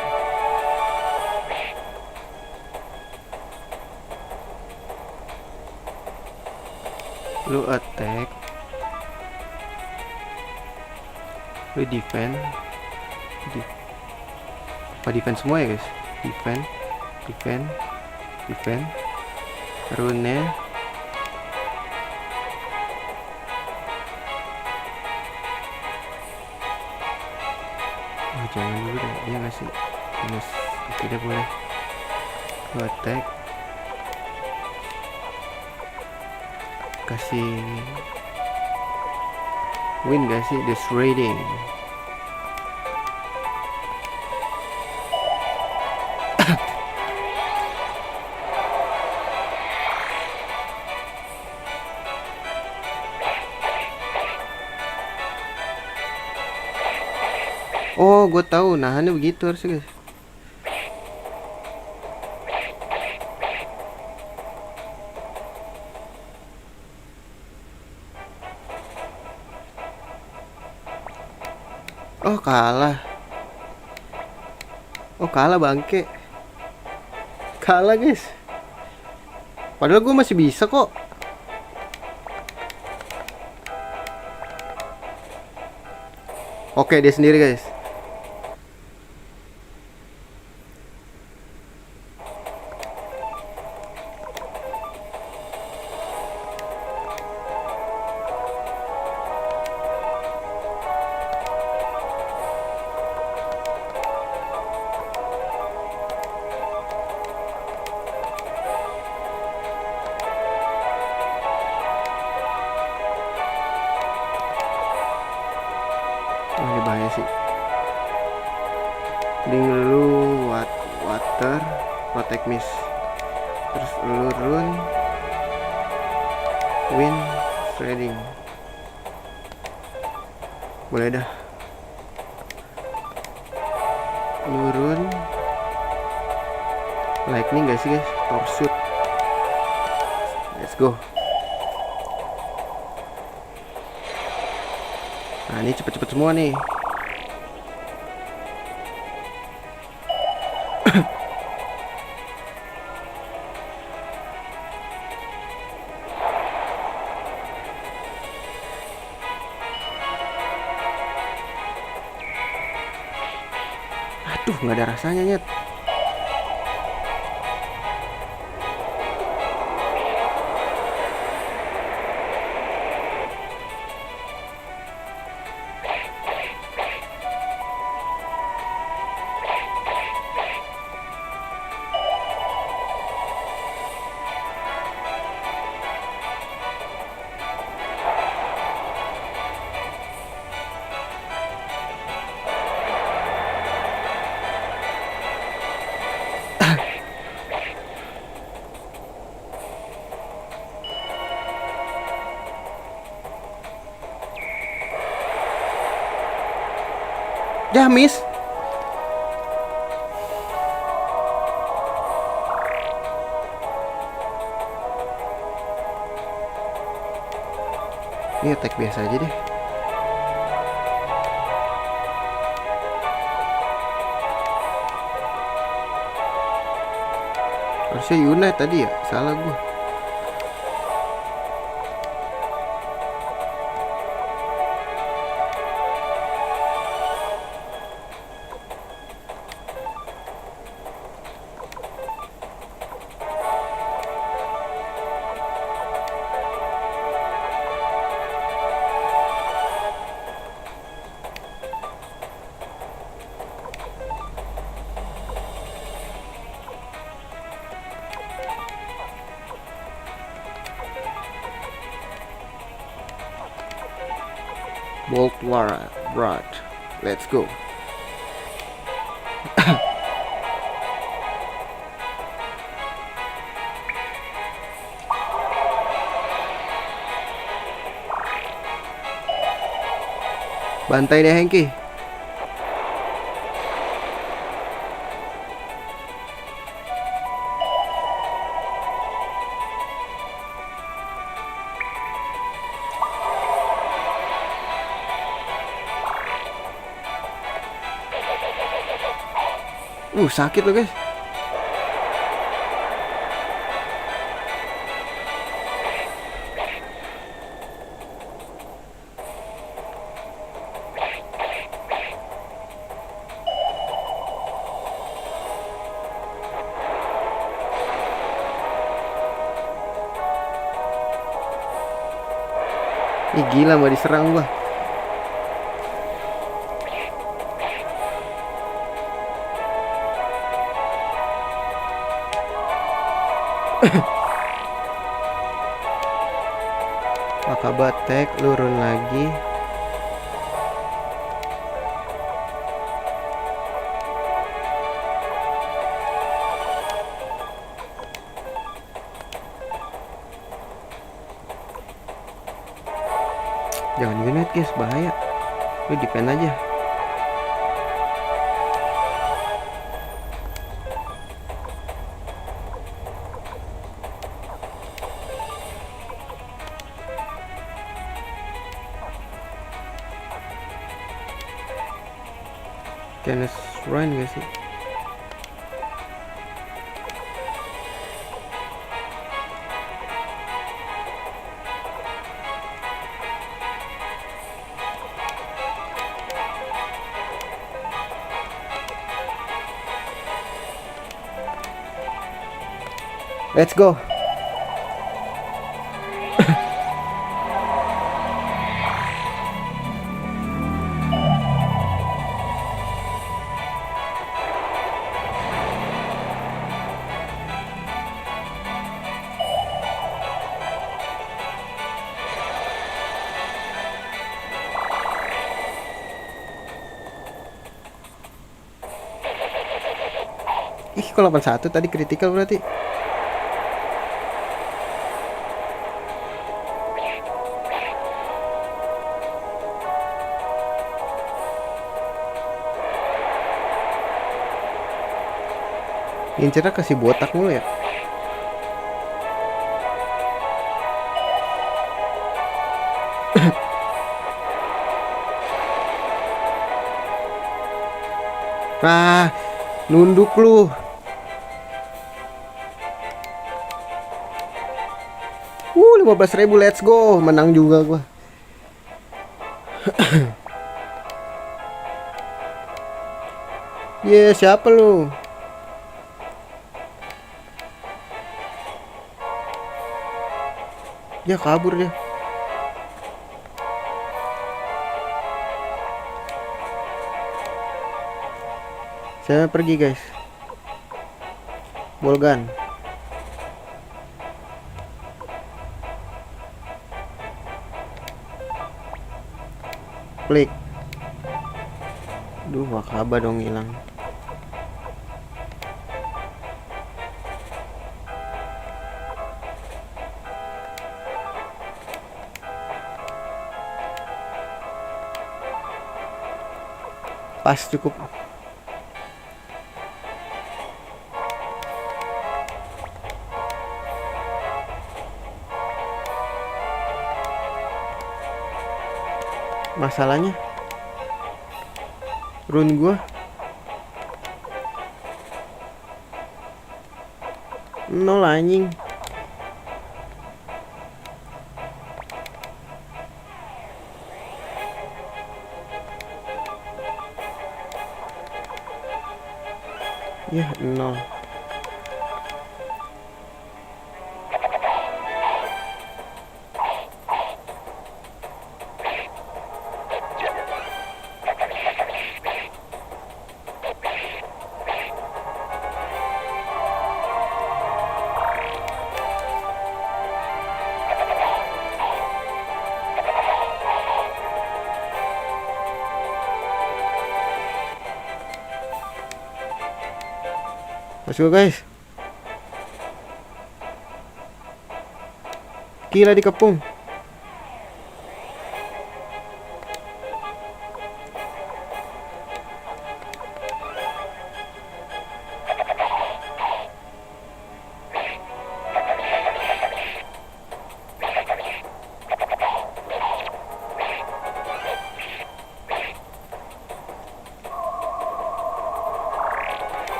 Lu attack. Lu defend. Apa defense semua ya guys? Defend. Runnya. Oh, jangan dulu deh. Iya gak sih? Minus. Tidak boleh. Lu attack. Kasih win gak sih? This rating. Oh, gue tahu nahannya begitu harusnya guys. Oh kalah. Oh kalah bangke. Kalah guys. Padahal gue masih bisa kok. Oke dia sendiri guys. Oh ini bahaya sih. Mending lu water protect miss. Terus lu run wind shredding. Boleh dah. Lu run lightning gak sih guys? Torchwood. Let's go. Nah ini cepet-cepet semua nih. Aduh nggak ada rasanya nyet. Ya miss. Ini attack biasa aja deh. Harusnya Unite tadi ya, salah gua. Bolt Rod. Let's go. Bantai deh Hengki. Sakit loh guys. Ih gila mau diserang gua. Akaba attack, lurun lagi. Jangan unit guys, bahaya. Lu defend aja. Kenneth Ryan gak sih? Let's go. Ih, kok 81 tadi critical berarti. Ngincernya kasih botak mulu ya. Ah, nunduk lu. 15.000, let's go. Menang juga gua. Ye, siapa lu? Dia kabur dia. Saya pergi, guys. Bolgan. Klik. Duh, Wakaba dong hilang. Pas cukup. Masalahnya run gua nol anjing. Ya, nol. Let's go, guys. Gila dikepung.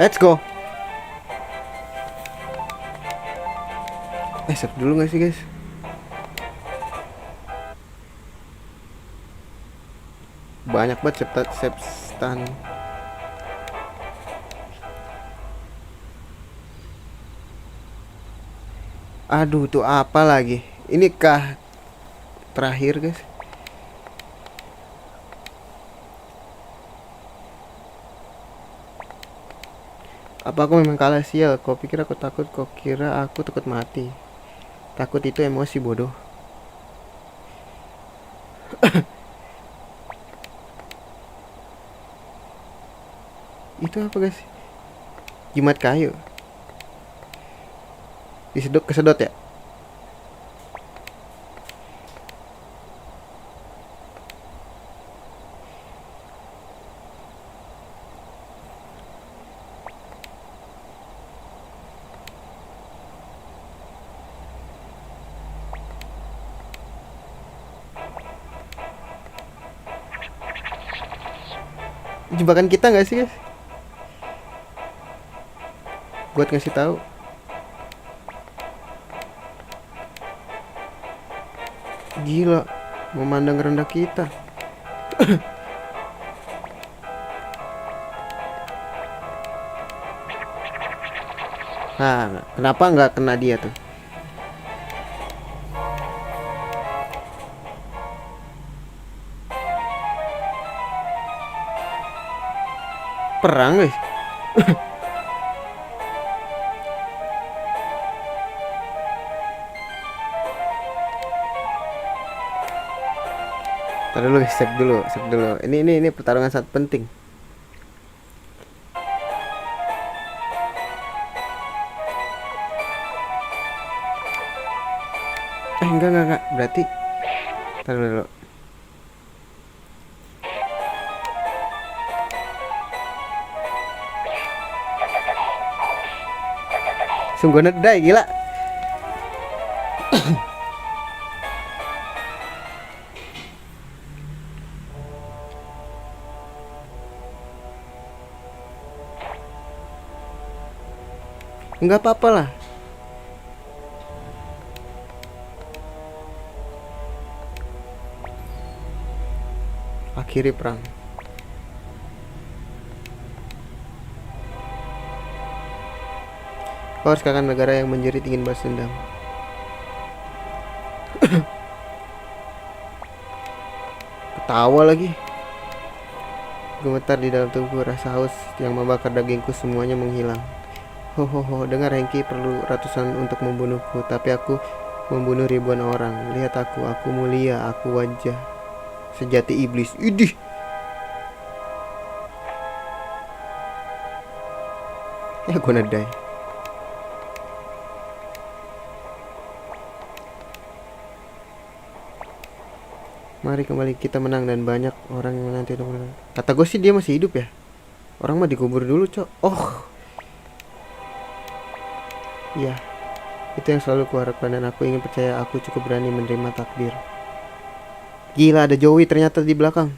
Let's go. Save dulu gak sih, guys? Banyak banget save stun. Aduh, tuh apa lagi? Ini kah terakhir, guys? Apa aku memang kalah sial? Kau pikir aku takut? Kau kira aku takut mati? Takut itu emosi, bodoh. Itu apa, guys? Jimat kayu. Disedot, kesedot ya? Jebakan kita nggak sih guys? Buat ngasih tahu. Gila, memandang rendah kita. Nah, kenapa nggak kena dia tuh? Perang guys. Taruh dulu, save dulu. Ini pertarungan sangat penting. Enggak. Berarti taruh dulu. Sungguh nedai gila. Enggak apa-apa lah. Akhiri perang. Kau harus kalahkan negara yang menjerit ingin balas dendam. Ketawa lagi. Gemetar di dalam tubuhku, rasa haus yang membakar dagingku semuanya menghilang. Ho, dengar Hengki perlu ratusan untuk membunuhku, tapi aku membunuh ribuan orang. Lihat aku mulia, aku wajah sejati iblis. Idih. Ya gue nadai. Mari kembali kita menang dan banyak orang yang menanti untuk menang. Kata gue sih dia masih hidup ya. Orang mah dikubur dulu cok. Oh. Iya. Itu yang selalu kuharapkan dan aku ingin percaya aku cukup berani menerima takdir. Gila ada Joey ternyata di belakang.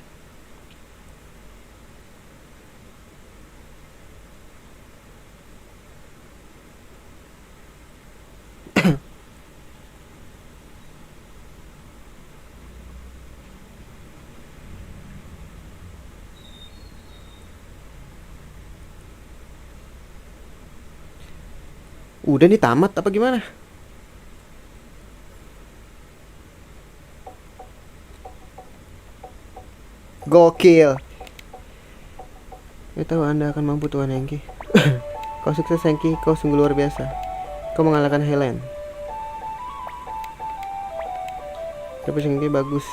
Udah nih tamat apa gimana? Gokil. Saya tahu Anda akan mampu Tuan Hengki. Kau sukses Hengki, kau sungguh luar biasa. Kau mengalahkan Helen. Tapi Hengki bagus.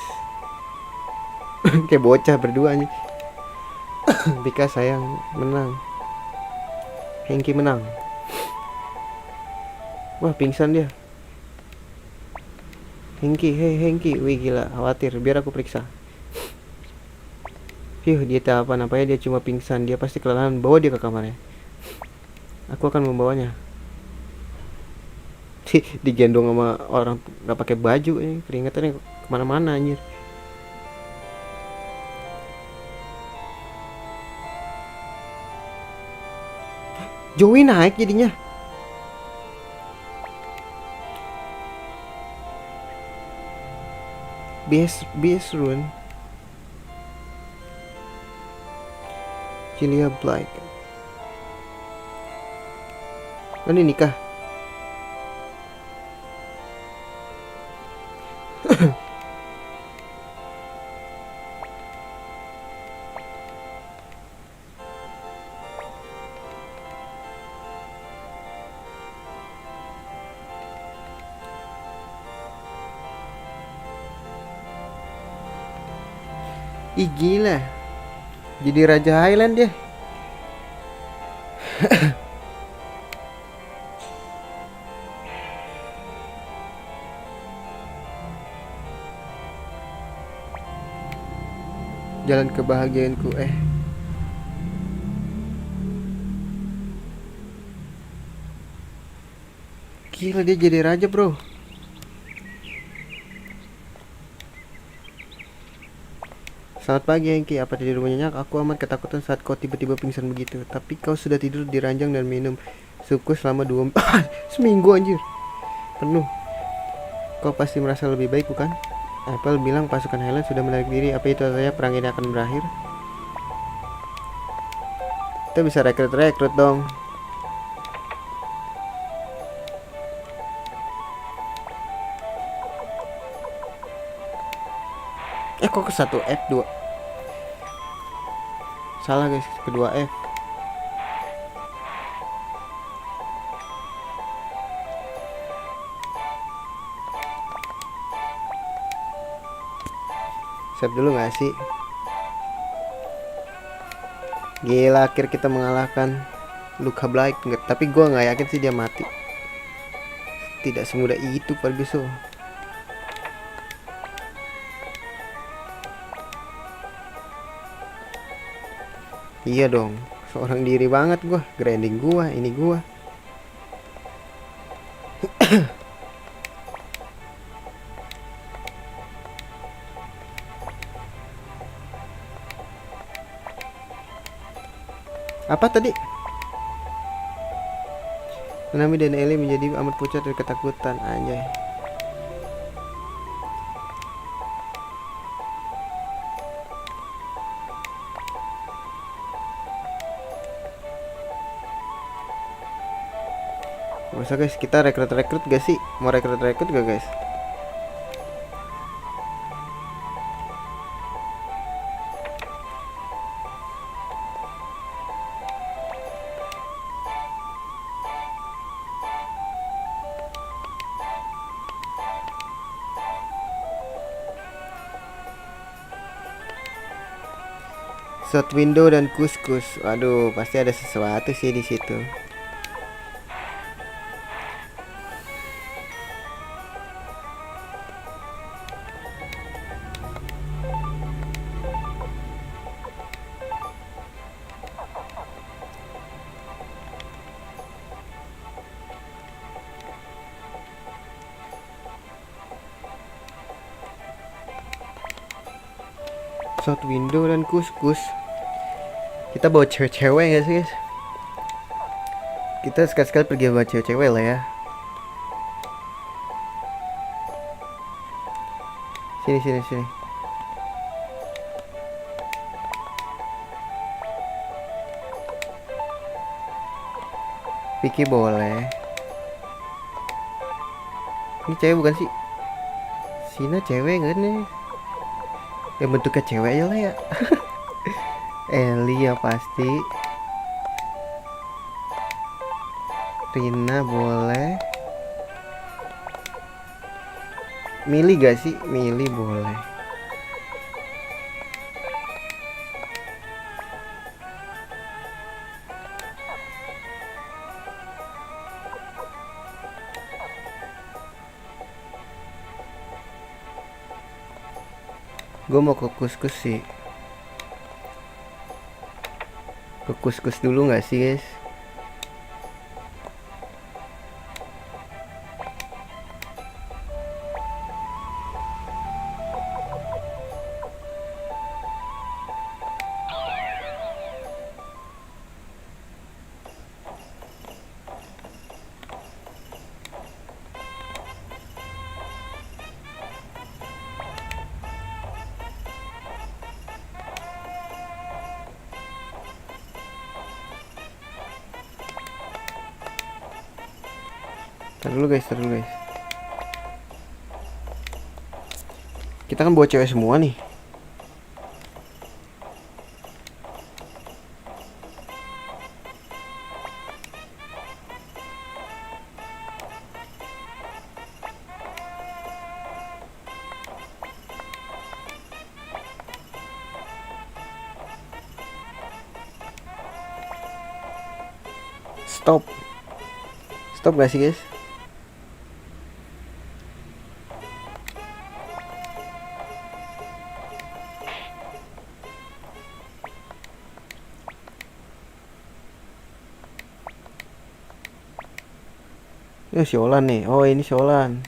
Kayak bocah berdua nih. Bika sayang menang. Hengki menang. Wah pingsan dia. Hengki, hei Hengki. Wih gila, khawatir. Biar aku periksa. Dia tak apa-apanya, dia cuma pingsan. Dia pasti kelelahan, bawa dia ke kamarnya. Aku akan membawanya. Digendong sama orang gak pakai baju nih. Keringatannya kemana-mana anjir. Joey naik jadinya. BS Rune. Julia Blake. Ini nikah. Ih gila. Jadi Raja Highland dia. Jalan kebahagiaanku. Gila dia jadi raja bro. Selamat pagi Hengki, apa tidurmu nyenyak? Aku amat ketakutan saat kau tiba-tiba pingsan begitu. Tapi kau sudah tidur di ranjang dan minum supku selama 2 seminggu anjir. Penuh. Kau pasti merasa lebih baik bukan? Apple bilang pasukan Helen sudah menarik diri. Apa itu artinya perang ini akan berakhir? Kita bisa rekrut dong. Kok ke 1 F2? Salah guys, kedua F. Save dulu gak sih? Gila, akhir kita mengalahkan Luka Black. Tapi gue gak yakin sih dia mati. Tidak semudah itu Ferguson. Iya dong, seorang diri banget gua, grinding gua, ini gua. Apa tadi? Nami dan Ellie menjadi amat pucat dari ketakutan, anjay. Masa guys, kita rekrut gak sih? Mau rekrut gak guys? Shot window dan kuskus. Waduh, pasti ada sesuatu sih di situ. Shot window dan kuskus. Kita bawa cewek-cewek gak sih guys? Kita sekali-sekali pergi bawa cewek-cewek lah ya. Sini. Vicky boleh. Ini cewek bukan sih? Sina cewek gak nih? Yang bentuknya cewek aja lah ya. Ellie ya pasti. Rina boleh. Milih gak sih? Milih boleh. Gue mau ke kuskus sih. Ke kuskus dulu gak sih guys? Tar dulu guys. Kita kan bawa cewek semua nih. Stop gak sih guys? Ya Siolan nih. Oh ini Siolan.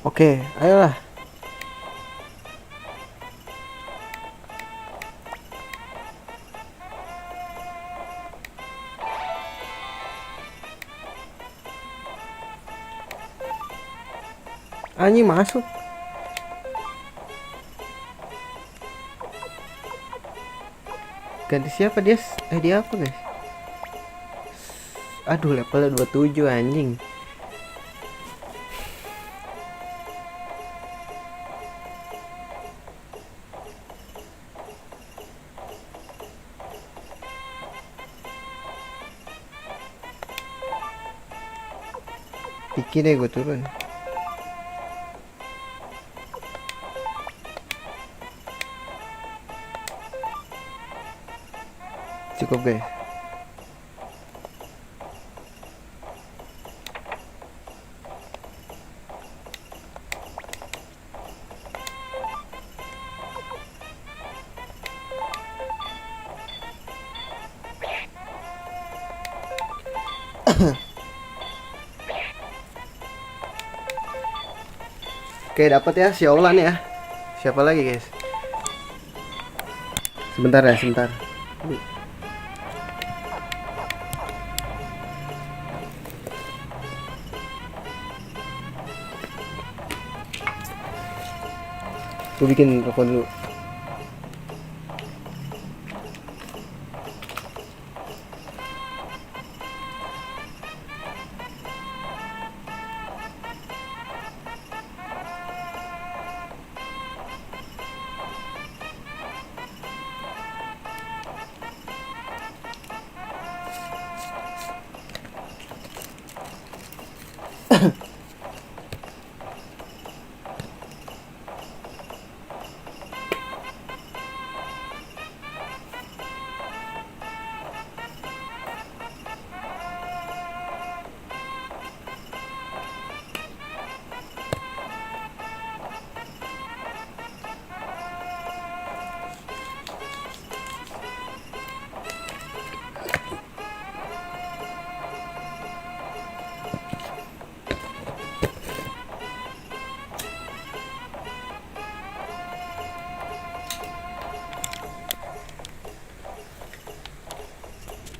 Oke, ayolah. Anjing masuk. Ganti siapa dia? Dia apa guys? Aduh, levelnya 27 anjing. Dikit deh gue turun. Cukup guys. Oke, dapat ya Xiaolan ya. Siapa lagi guys? Sebentar ya, sebentar. Gue bikin rokok dulu.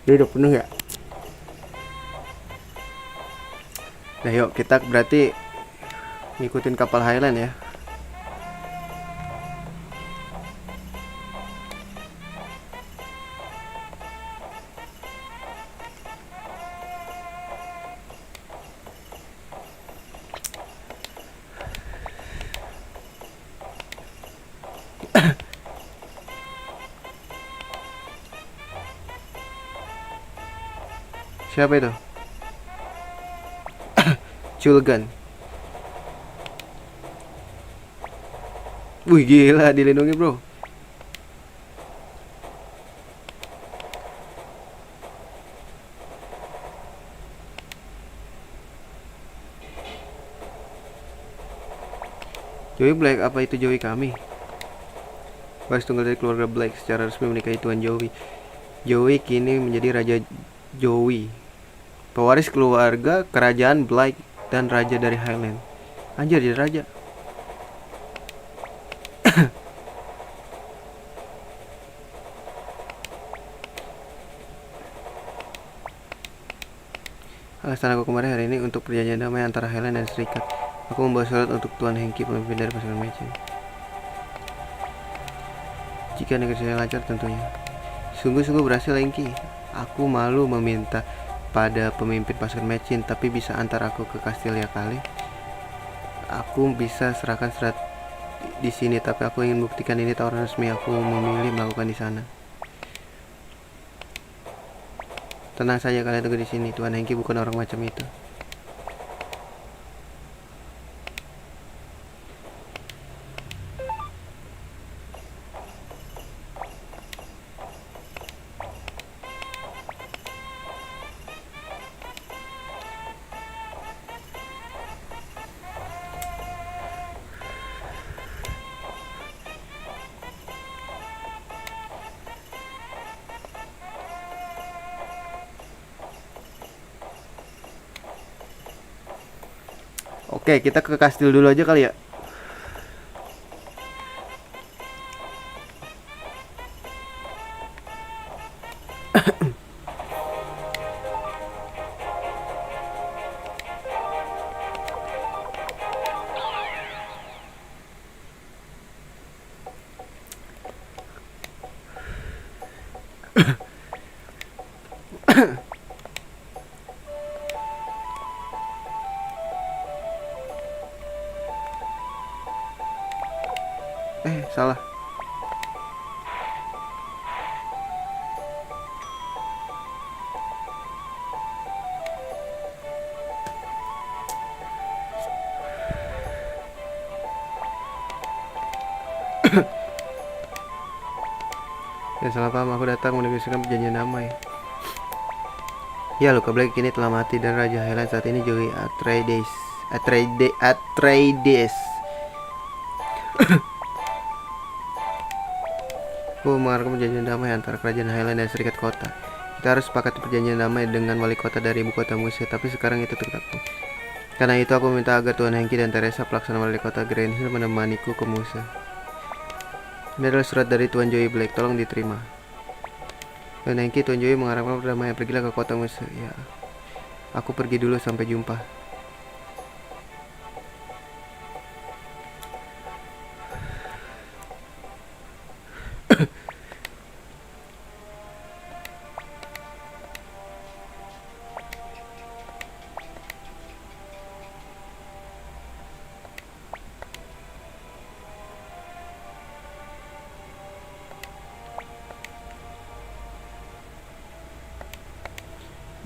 Dia udah penuh ya? Nah yuk kita berarti ngikutin kapal Highland ya. Siapa itu? Chulgan. Wih gila, dilindungi bro. Joey Black, apa itu Joey kami? Waris tunggal dari keluarga Black secara resmi menikahi Tuan Joey. Joey kini menjadi Raja Joey, pewaris keluarga kerajaan Black dan raja dari Highland. Anjir, jadi raja. Alasan aku kemarin hari ini untuk perjanjian damai antara Highland dan Serikat. Aku membawa surat untuk Tuan Hengki, pemimpin dari pasukan Mechin. Jika negosiasi lancar tentunya. Sungguh-sungguh berhasil Hengki. Aku malu meminta pada pemimpin pasukan Mechin, tapi bisa antar aku ke Castelia kali. Aku bisa serahkan surat di sini, tapi aku ingin buktikan ini tawaran resmi. Aku memilih melakukan di sana. Tenang saja, kalian tunggu di sini. Tuan Hengki bukan orang macam itu. Oke, kita ke kastil dulu aja kali ya. Salah. Ya salah paham, aku datang menegosikan perjanjian damai. Ya, Luka Black kini telah mati dan Raja Highland saat ini Joey Atreides. Aku mengharapkan perjanjian damai antara kerajaan Highland dan Serikat Kota. Kita harus sepakat perjanjian damai dengan wali kota dari ibu kota Musa, tapi sekarang itu tidak. Karena itu aku minta agar Tuan Henki dan Teresa pelaksana wali kota Green Hill menemaniku ke Musa. Ini adalah surat dari Tuan Joey Black, tolong diterima. Tuan Henki, Tuan Joey mengharapkan perdamaian, pergilah ke kota Musa. Ya, aku pergi dulu, sampai jumpa.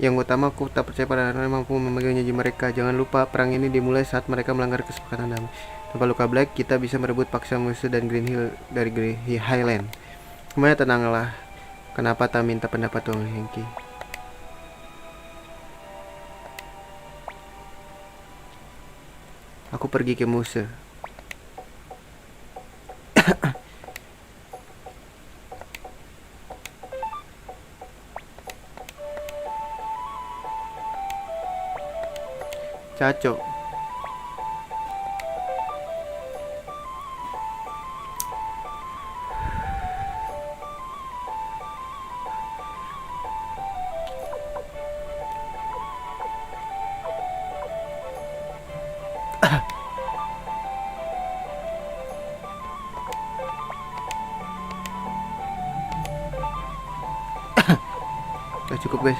Yang utama, aku tak percaya pada orang yang mampu memegang janji mereka. Jangan lupa, perang ini dimulai saat mereka melanggar kesepakatan damai. Tanpa Luka Black, kita bisa merebut paksa Musa dan Green Hill dari Highland. Semuanya tenanglah. Kenapa tak minta pendapat Tuan Henki? Aku pergi ke Musa. Caco. Udah cukup guys.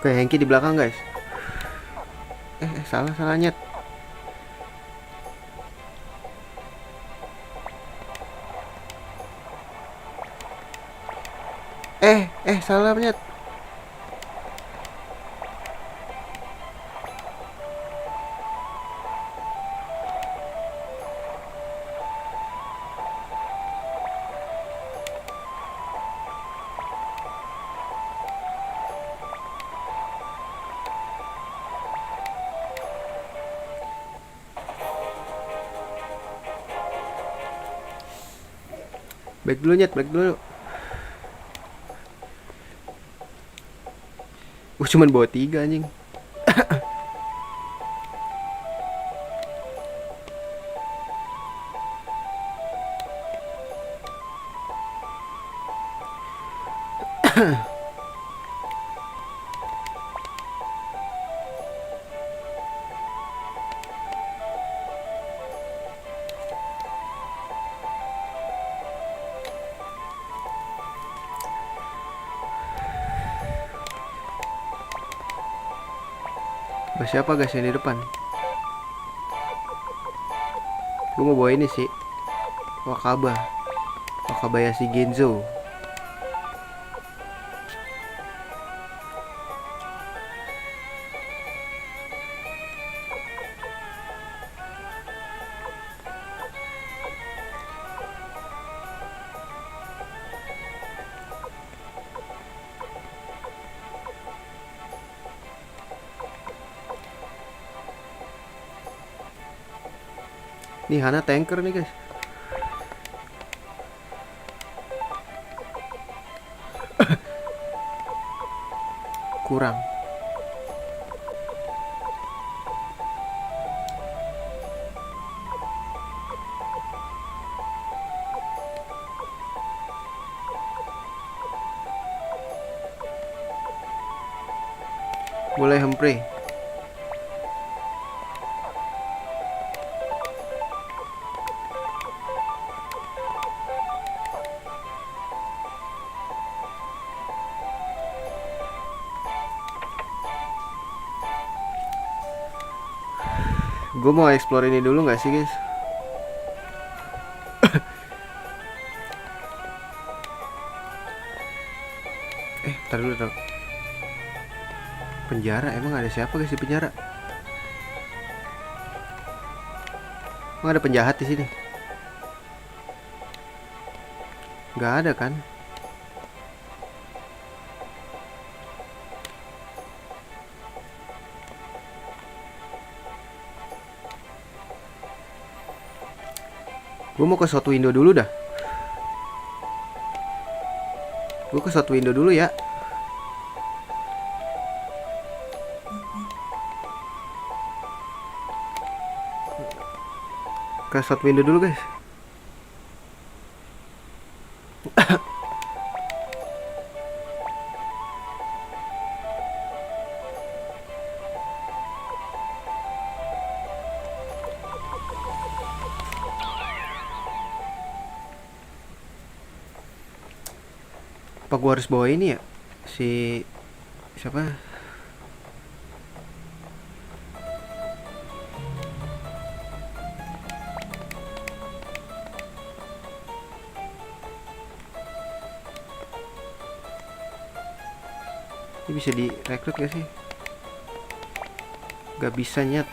Oke, Henki di belakang guys. Salah nyet. Salah nyet. Back dulu nyet, back dulu. Gue cuman bawa 3 anjing. Siapa guys yang di depan? Gue mau bawa ini sih, Wakabayashi Genzo. Nih Hana tanker nih guys. Kurang. Mulai Humphrey. Gue mau explore ini dulu nggak sih guys? Ntar dulu dong. Penjara, emang ada siapa guys di penjara? Emang ada penjahat di sini? Nggak ada kan? Gue mau ke South Window dulu dah. Gue ke South Window dulu ya. Ke South Window dulu guys. Apa gue harus bawa ini ya? Si siapa? Ini bisa direkrut gak sih? Gak bisa nyet.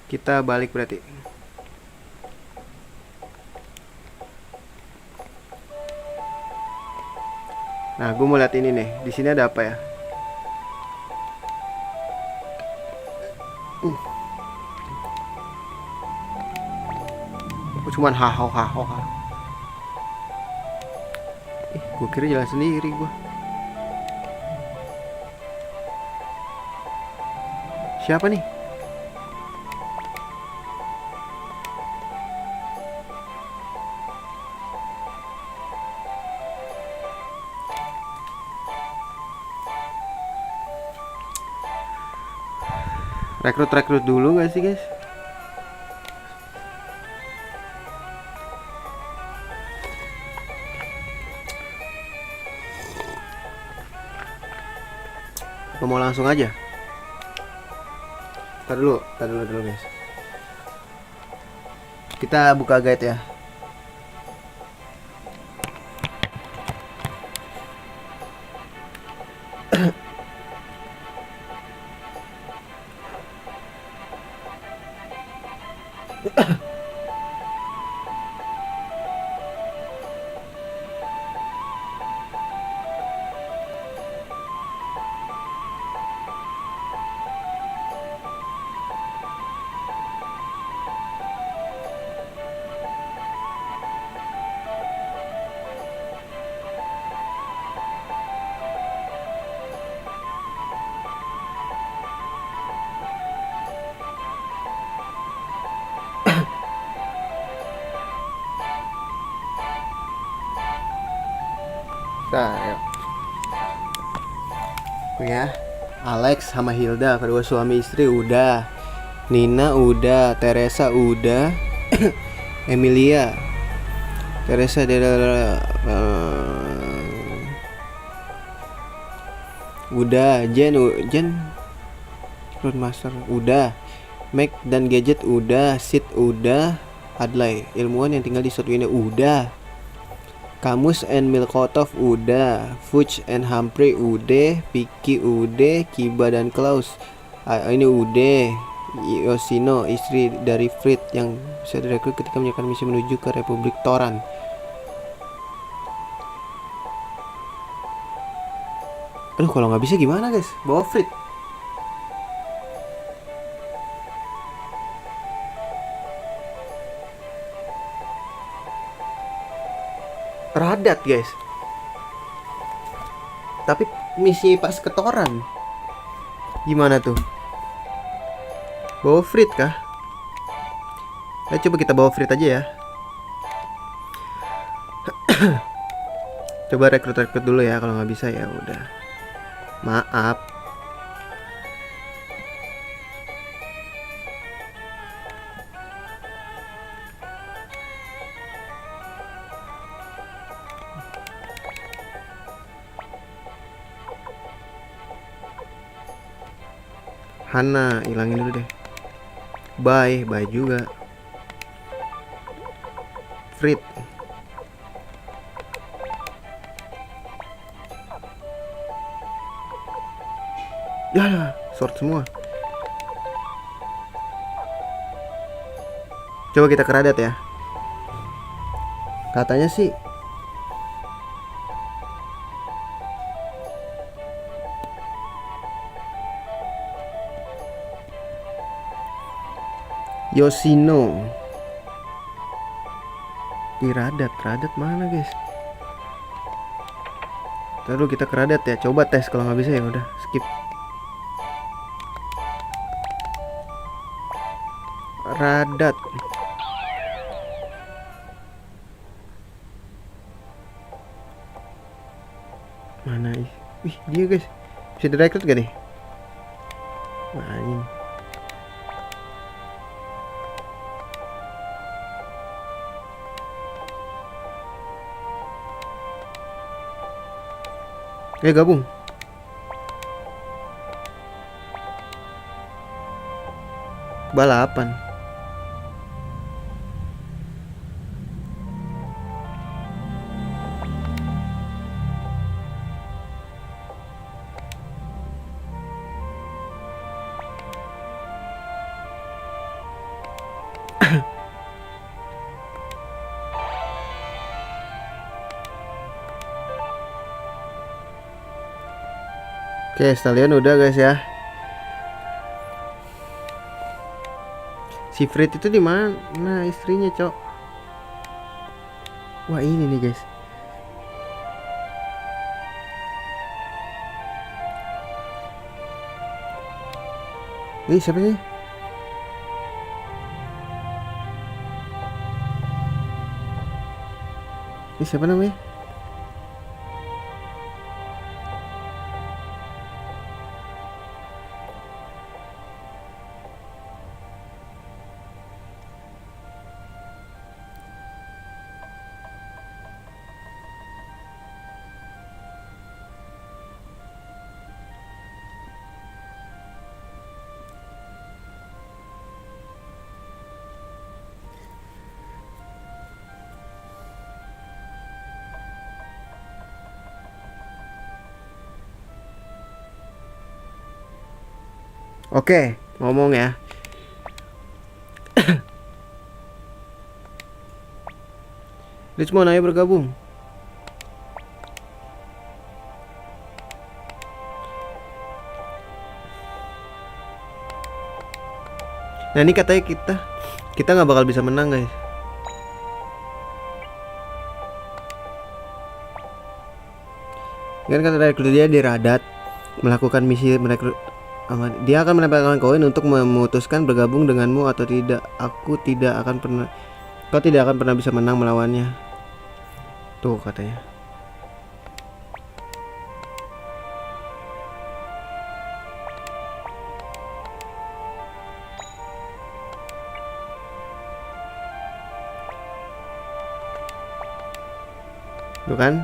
Kita balik berarti. Nah, gue mau lihat ini nih. Di sini ada apa ya? Cuman haho. Gue kira jalan sendiri gue. Siapa nih? Rekrut dulu gak sih guys? Apa mau langsung aja? Tar dulu guys. Kita buka guide ya. Nah, yuk. Ya, Alex sama Hilda, kedua suami istri udah. Nina udah, Teresa udah. Emilia, Teresa udah. Jen Roadmaster udah. Mac dan gadget udah. Sid udah. Adlai ilmuwan yang tinggal di South Window udah. Camus and Milkotov udah. Fuchs and Humphrey udah. Vicky udah. Kiba dan Klaus ini udah. Yoshino, istri dari Frit yang bisa direkrut ketika menjalankan misi menuju ke Republik Toran. Aduh, kalau nggak bisa gimana guys? Bawa Frit. Radat guys. Tapi misi pas ke Toran gimana tuh? Bawa Frit kah? Coba kita bawa Frit aja ya. Coba rekrut dulu ya. Kalau nggak bisa ya udah. Maaf. Hana hilangin dulu deh. Bye juga. Frit. Ya, short semua. Coba kita ke Radat ya. Katanya sih Yoshino di Radat mana guys? Lalu kita ke Radat ya. Coba tes, kalau nggak bisa ya udah skip. Radat. Mana? Wih, dia guys. Bisa direkrut gak nih? Wah, ini. Gabung. Balapan. Oke, sekalian udah guys ya. Si Frit itu di mana istrinya, Cok? Wah, ini nih guys. Ini siapa sih? Ini siapa namanya? Oke, ngomong ya. Richmond, ayo bergabung. Nah, ini katanya kita nggak bakal bisa menang guys. Kan kata rekrut dia di Radat melakukan misi merekrut. Dia akan mendapatkan koin untuk memutuskan bergabung denganmu atau tidak. Kau tidak akan pernah bisa menang melawannya. Tuh katanya. Tuh kan?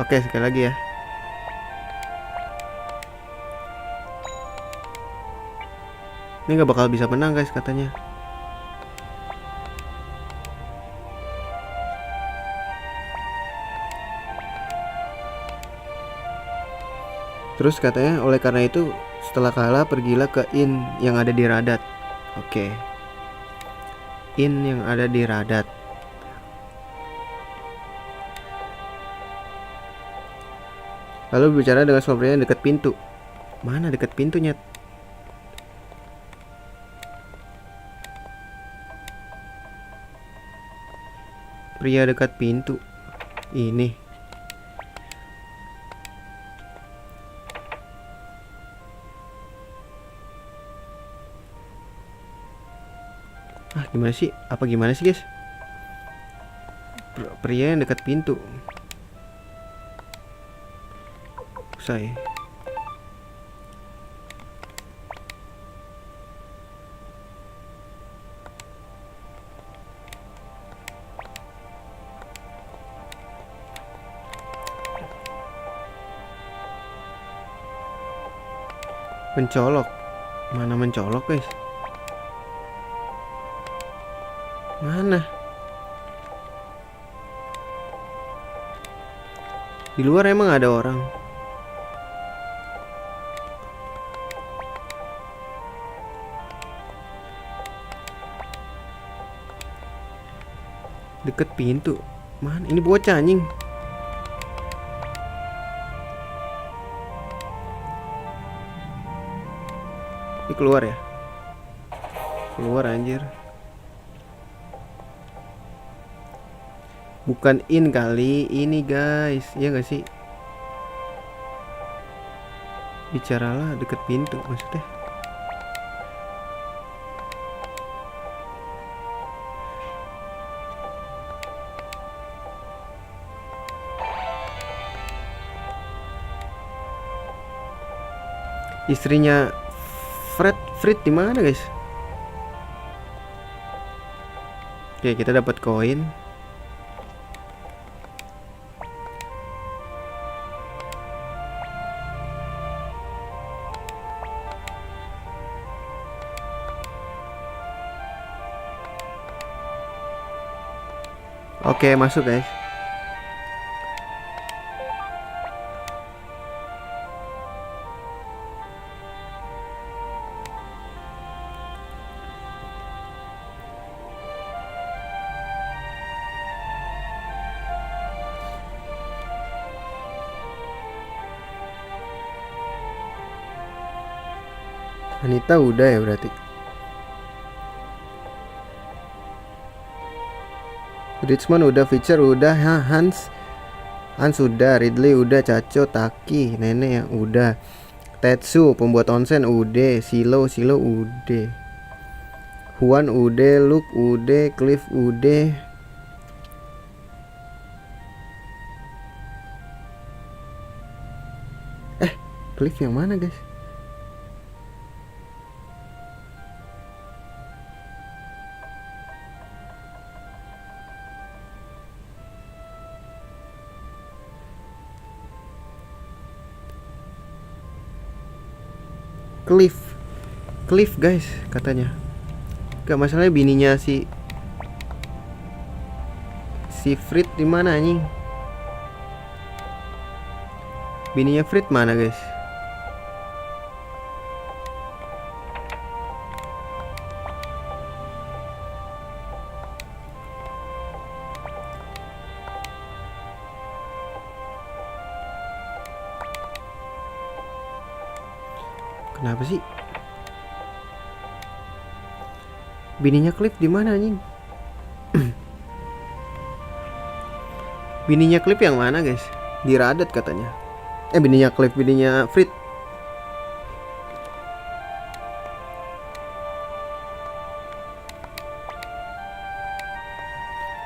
Oke, sekali lagi ya. Ini nggak bakal bisa menang guys katanya. Terus katanya oleh karena itu setelah kalah pergilah ke inn yang ada di Radat. Oke. Inn yang ada di Radat. Lalu berbicara dengan seorang pria yang dekat pintu. Mana dekat pintunya? Pria dekat pintu. Ini. Gimana sih? Apa gimana sih guys? Pria yang dekat pintu. Usai. Mencolok. Mana mencolok guys? Mana? Di luar emang ada orang. Deket pintu. Mana? Ini bocah anjing. Ini keluar ya? Keluar anjir. Bukan in kali, ini guys. Iya gak sih? Bicaralah deket pintu maksudnya. Istrinya Fred di mana guys? Oke, kita dapat koin. Oke, masuk guys. Anita udah ya berarti. Richmond udah, Fisher udah, Hans udah, Ridley udah, Caco, Taki, Nenek yang udah, Tetsu pembuat onsen udah, Silo udah, Juan udah, Luke udah, Cliff udah. Cliff yang mana guys? Cliff guys katanya. Gak masalahnya bininya si Frit di mana anjing? Bininya Frit mana guys? Kenapa sih? Bininya Cliff di mana anjing? Bininya Cliff yang mana guys? Di Radat katanya. Bininya Cliff, bininya Frit.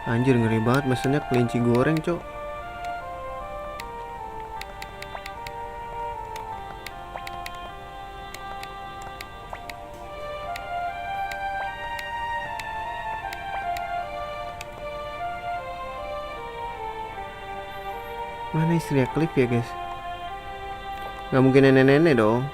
Anjir ngeri banget mesennya kelinci goreng cok. Mana istrinya Cliff ya guys? Gak mungkin nenek-nenek dong.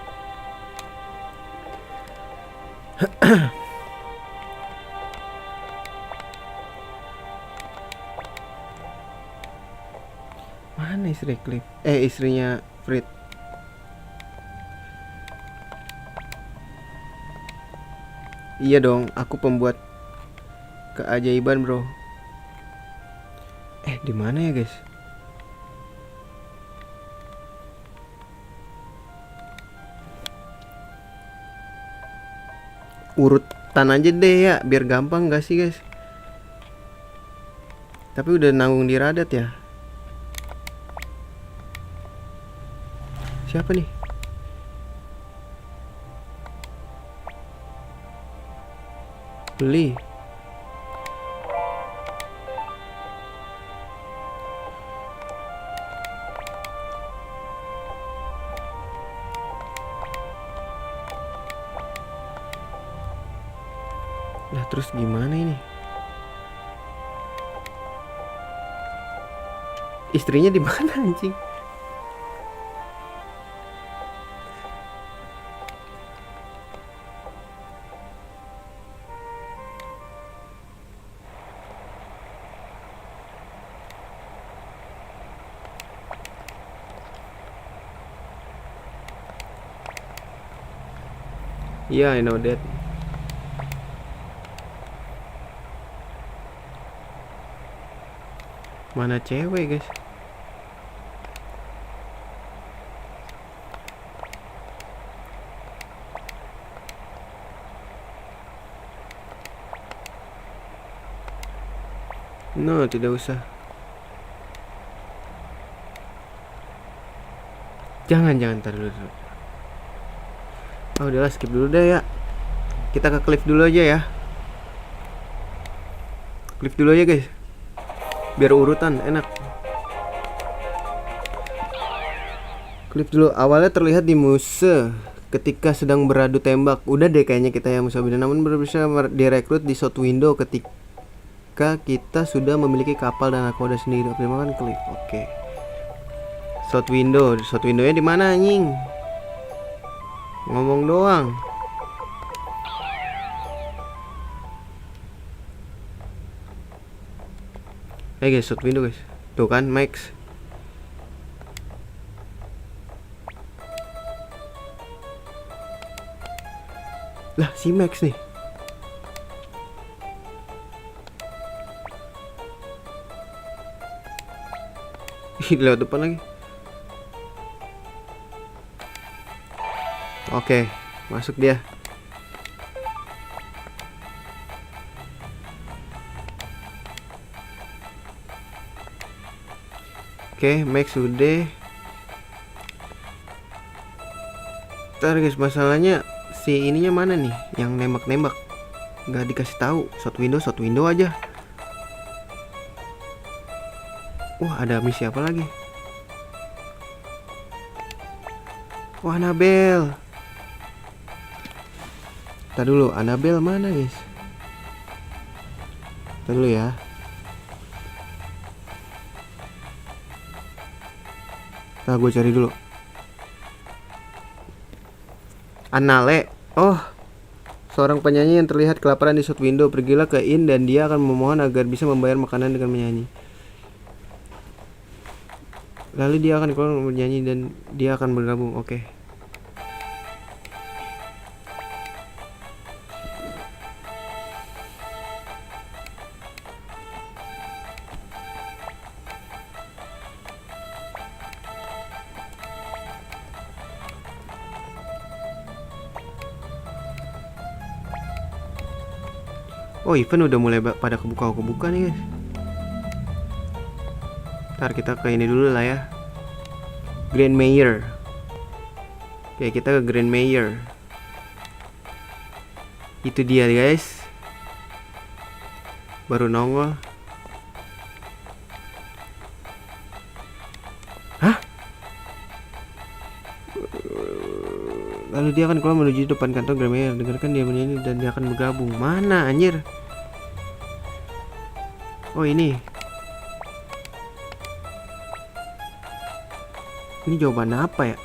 Mana istri Cliff? Istrinya Frit. Iya dong, aku pembuat keajaiban, bro. Di mana ya, guys? Urutan aja deh ya, biar gampang gak sih, guys? Tapi udah nanggung di Radat ya. Siapa nih? Beli. Lah terus gimana ini? Istrinya di mana anjing? Yeah, I know that. Mana cewek, guys? No, tidak usah. Jangan tar dulu. Udahlah, skip dulu deh ya. Kita ke Cliff dulu aja ya. Cliff dulu aja, guys. Biar urutan enak. Cliff dulu. Awalnya terlihat di Muse ketika sedang beradu tembak. Udah deh kayaknya kita yang Musa Bina. Namun baru bisa direkrut di South Window ketika kita sudah memiliki kapal dan nakoda sendiri. Terima kasih Cliff. Oke. South Window. South Window-nya di mana anjing? Ngomong doang. Guys, South Window, guys. Tuh kan, Max. Lah, si Max nih. Lewat depan lagi. Oke, masuk dia. Oke, Max udah. Ntar guys, masalahnya si ininya mana nih? Yang nembak-nembak nggak dikasih tahu. South Window aja. Wah, ada misi apa lagi? Wah, Annabelle. Ntar dulu, Annabelle mana guys? Ntar dulu ya. Nah, gue cari dulu. Annale. Oh, seorang penyanyi yang terlihat kelaparan di South Window. Pergilah ke inn dan dia akan memohon agar bisa membayar makanan dengan menyanyi. Lalu dia akan keluar bernyanyi dan dia akan bergabung. Oke. Oh, event udah mulai pada kebuka nih guys. Ntar kita ke ini dulu lah ya. Grand Mayor. Oke, kita ke Grand Mayor. Itu dia guys. Baru nongol. Hah? Lalu dia akan keluar menuju depan kantor Grand Mayor. Dengarkan dia menyanyi dan dia akan bergabung. Mana anjir? Oh, ini. Ini jawaban apa ya?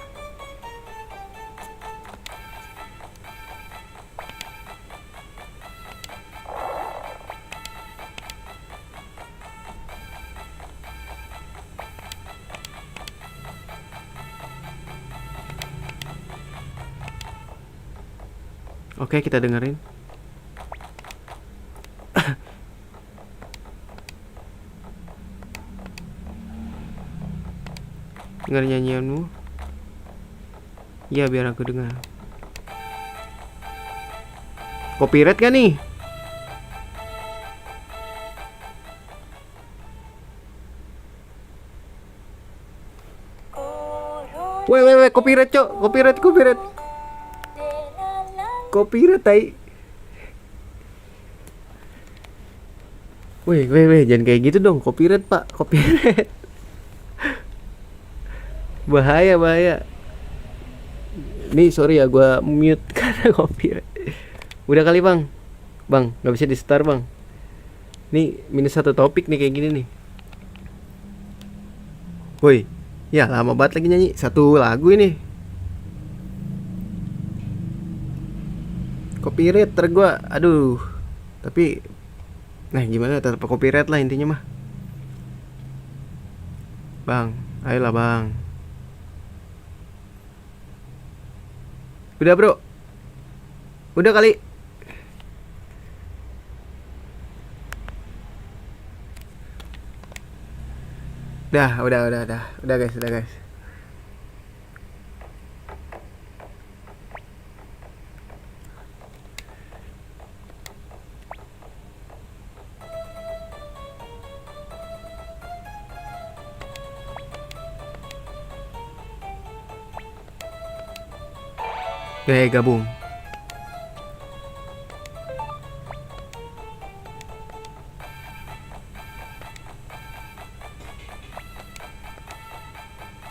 Oke, kita dengerin. Dengar nyanyianmu. Ya, biar aku dengar. Copyright kan nih? Weh, copyright, cok. Copyright. Copyright, tai. Weh, jangan kayak gitu dong. Copyright, Pak. Copyright. Bahaya. Nih, sorry ya, gua mute karena copyright. Udah kali, Bang. Bang, nggak bisa di start, Bang. Nih, minus 1 topik nih kayak gini nih. Woi, ya lama banget lagi nyanyi satu lagu ini. Copyright ter gua, aduh. Tapi, nah gimana, tetap copyright lah intinya mah. Bang, ayolah bang. Udah bro. Udah kali. Udah guys. Gabung.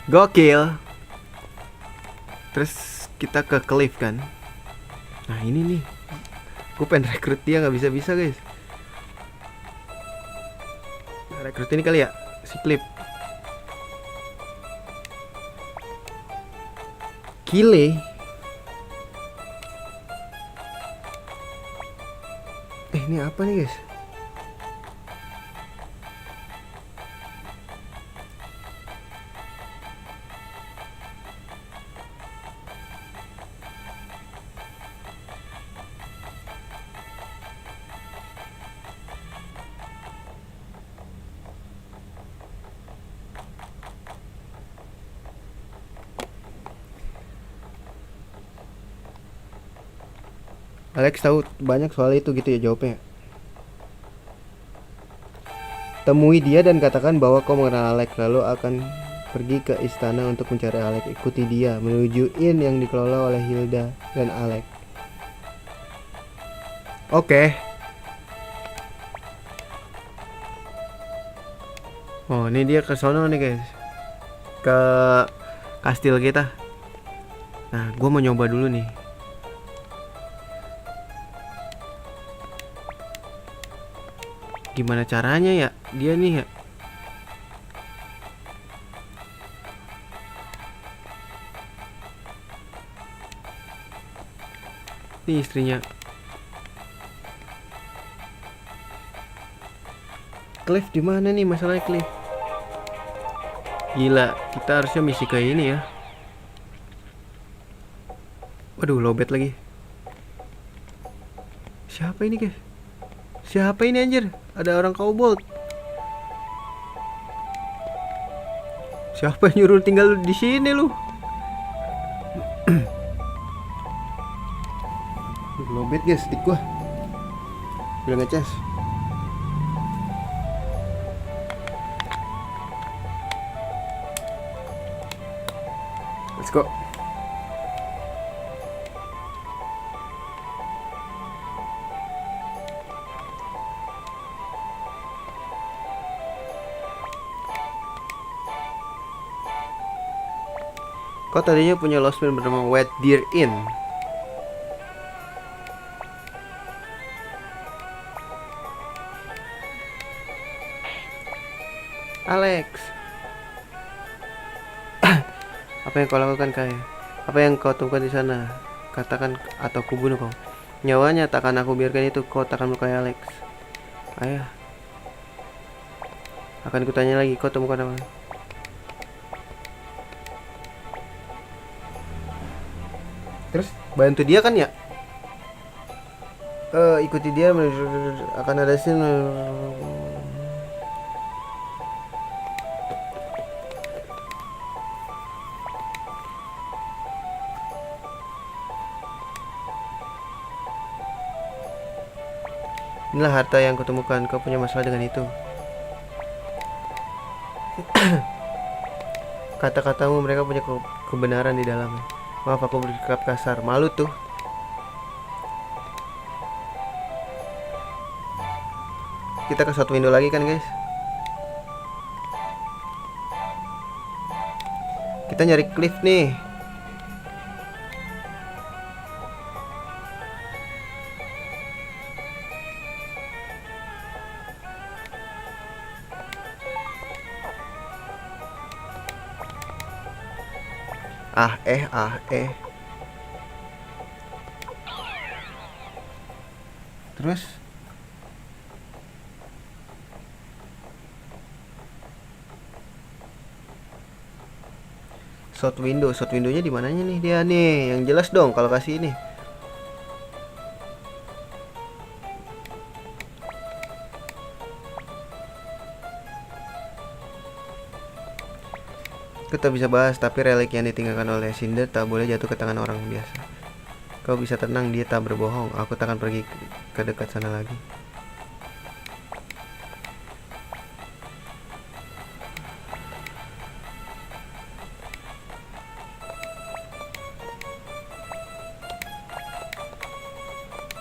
Gokil. Terus kita ke Cliff kan. Nah ini nih, gue pengen rekrut dia, nggak bisa guys. Nah, rekrut ini kali ya, si Cliff. Kile. Ini apa nih guys? Alex tahu banyak soal itu gitu ya jawabnya. Temui dia dan katakan bahwa kau mengenal Alex, lalu akan pergi ke istana untuk mencari Alex. Ikuti dia menuju inn yang dikelola oleh Hilda dan Alex. Oke. Oh, ini dia ke sono nih guys. Ke kastil kita. Nah, gue mau nyoba dulu nih. Gimana caranya ya dia nih ya? Ini istrinya Cliff di mana nih masalahnya Cliff? Gila, kita harusnya misi ke ini ya. Waduh, lobet lagi. Siapa ini guys? Siapa ini anjir? Ada orang kobold. Siapa yang nyuruh tinggal di sini lu? Lobet guys, stick gua. Udah ngecas. Let's go. Kau tadinya punya lostman bernama Wet Deer Inn. Alex. Apa yang kau lakukan, Kai? Apa yang kau temukan di sana? Katakan atau kubunuh kau. Nyawanya takkan aku biarkan itu. Kau takkan melukai Alex. Ayah. Akan kutanya lagi, kau temukan apa? Terus bantu dia kan ya? Ikuti dia akan ada scene. Inilah harta yang kutemukan. Kau punya masalah dengan itu. Kata-katamu mereka punya kebenaran di dalamnya. Maaf aku bersikap kasar. Malu tuh. Kita ke shot window lagi kan guys. Kita nyari Cliff nih. Terus shot windownya di mananya nih dia nih? Yang jelas dong kalau kasih ini. Kita bisa bahas, tapi relik yang ditinggalkan oleh Cinder tak boleh jatuh ke tangan orang biasa. Kau bisa tenang, dia tak berbohong. Aku tak akan pergi ke dekat sana lagi.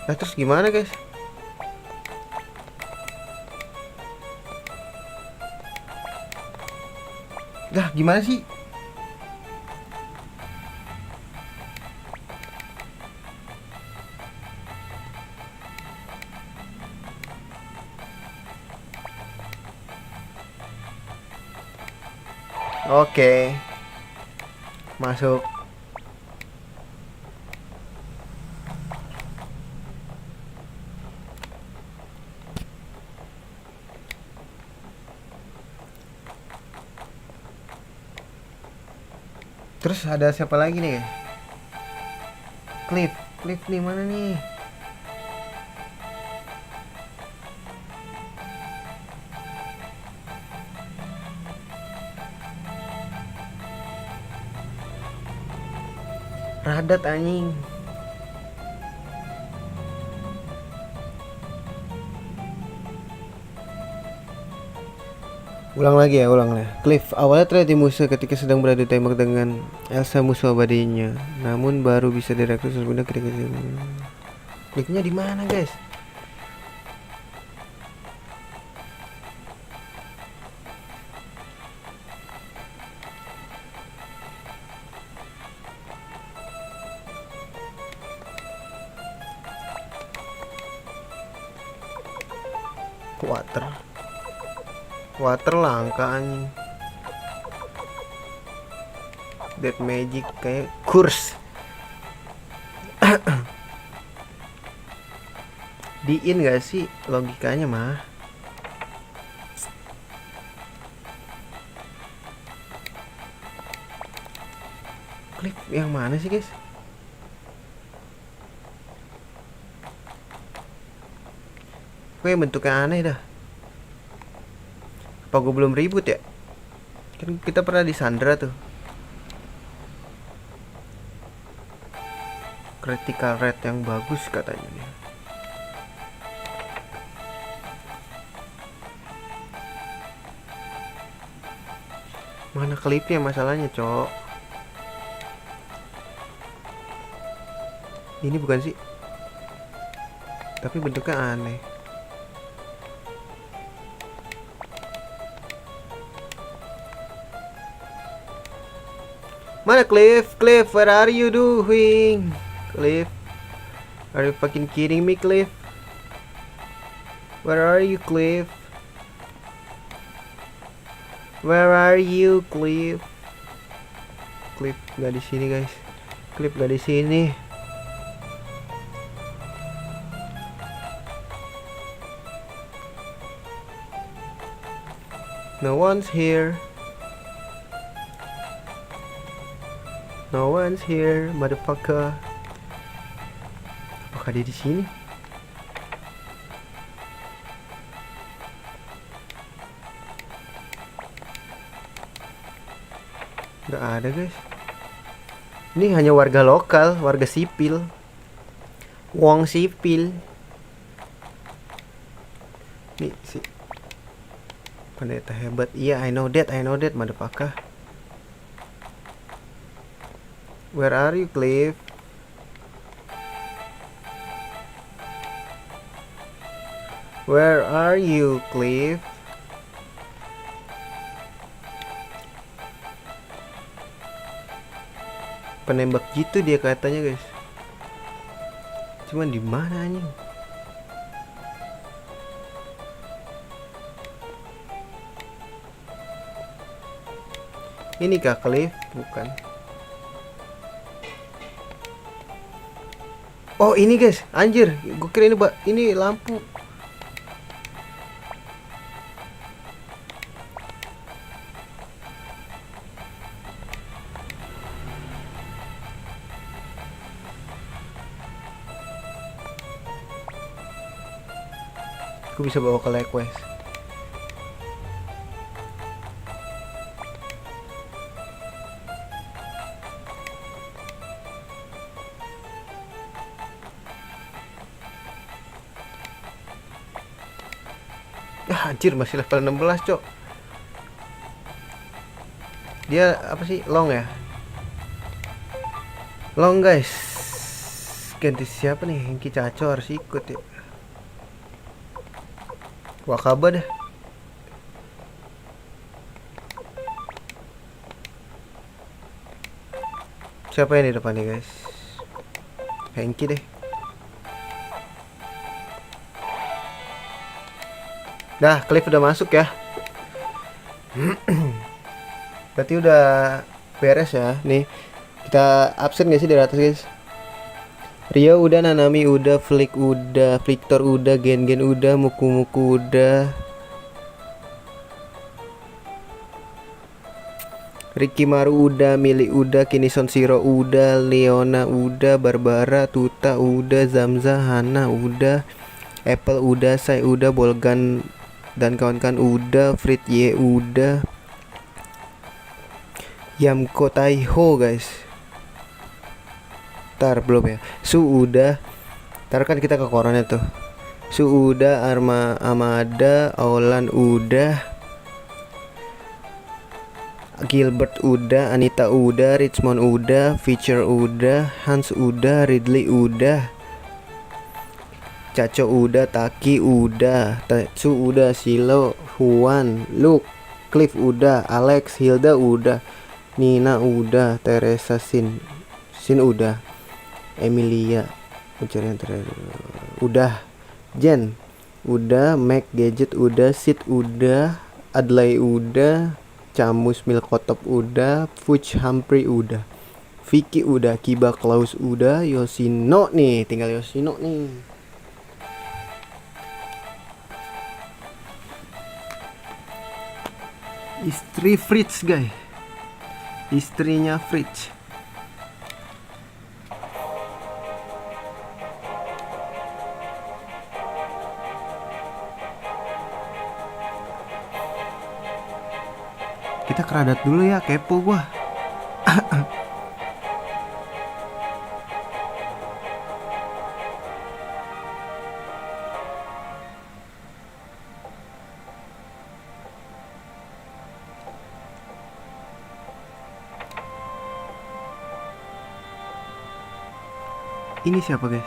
Nah terus gimana guys? Lah gimana sih? Oke. Masuk. Terus ada siapa lagi nih? Cliff nih mana nih? Radat anjing. Ulang lagi. Cliff awalnya terlihat di musuh ketika sedang beradu tembak dengan Elsa musuh abadinya. Namun baru bisa direkrut sebenarnya ketika Cliffnya di mana, guys? Water langka anjing. Dead magic kayak kurs. Diin gak sih logikanya mah? Cliff yang mana sih guys? Kayak bentuknya aneh dah. Apa gue belum ribut ya? Kan kita pernah disandra tuh. Critical rate yang bagus katanya nih. Mana klipnya masalahnya, Cok? Ini bukan sih? Tapi bentuknya aneh. Mana Cliff, where are you doing? Cliff, are you fucking kidding me, Cliff? Where are you, Cliff? Where are you, Cliff? Cliff nggak di sini, guys. Cliff nggak di sini. No one's here. No one's here, motherfucker. Apakah dia di sini? Nggak ada guys. Ini hanya warga lokal, warga sipil. Wong sipil. Nih si pendeta hebat. Iya, I know that, motherfucker. Where are you, Cliff? Where are you, Cliff? Penembak gitu dia katanya, guys. Cuman di mana anjing? Ini kah Cliff? Bukan. Oh ini guys, anjir, gue kira ini lampu. Gue bisa bawa ke Likewise. Anjir masih level 16 cok. Dia apa sih, long ya? Long guys. Ganti siapa nih? Hengki Caco harus ikut ya. Wakaba dah. Siapa yang di depan nih guys? Hengki deh. Dah, Cliff udah masuk ya. Berarti udah beres ya. Nih, kita absen gak sih dari atas guys? Rio udah, Nanami udah, Flick udah, Victor udah, Gen udah, Muku udah, Ricky Maru udah, Mili udah, Kinison Zero udah, Leona udah, Barbara, Tuta udah, Zamza, Hana udah, Apple udah, Sai udah, Bolgan dan kawan-kawan udah, Frit Y udah, Yamko Taiho guys. Ntar belum ya. Su udah. Ntar kan kita ke korannya tuh. Su udah, Amada, Aulan udah, Gilbert udah, Anita udah, Richmond udah, Feature udah, Hans udah, Ridley udah, Caco udah, Taki udah, Tetsu udah, Silo, Juan, Luke, Cliff udah, Alex, Hilda udah, Nina udah, Teresa Sin udah, Emilia pencarian terakhir udah, Jen udah, Mac Gadget udah, Sid udah, Adlai udah, Camus Milkotop udah, Fuch Humphrey udah, Vicky udah, Kiba Klaus udah, Yoshino nih, tinggal Yoshino nih. Istri Fritz guys, istrinya Fritz. Kita keradat dulu ya, kepo gua. Ini siapa guys?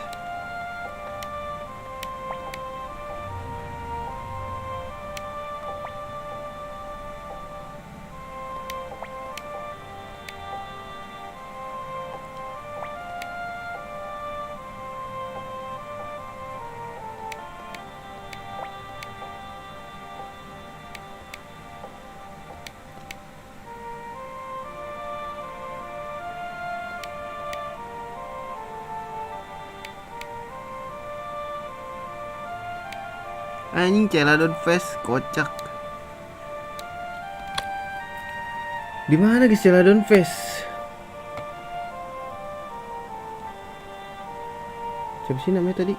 Anjing, Celadon Fest kocak. Di mana guys Celadon Fest? Siapa sih namanya tadi?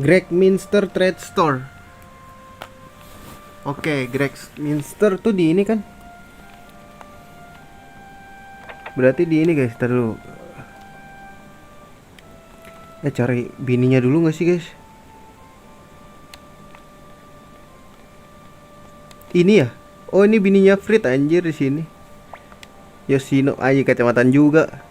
Greg Minster Trade Store. Oke, Greg Minster tuh di ini kan? Berarti di ini guys, ntar dulu. Cari bininya dulu gak sih guys? Ini ya? Oh ini bininya Frit anjir di sini. Yoshino aja kacamatan juga.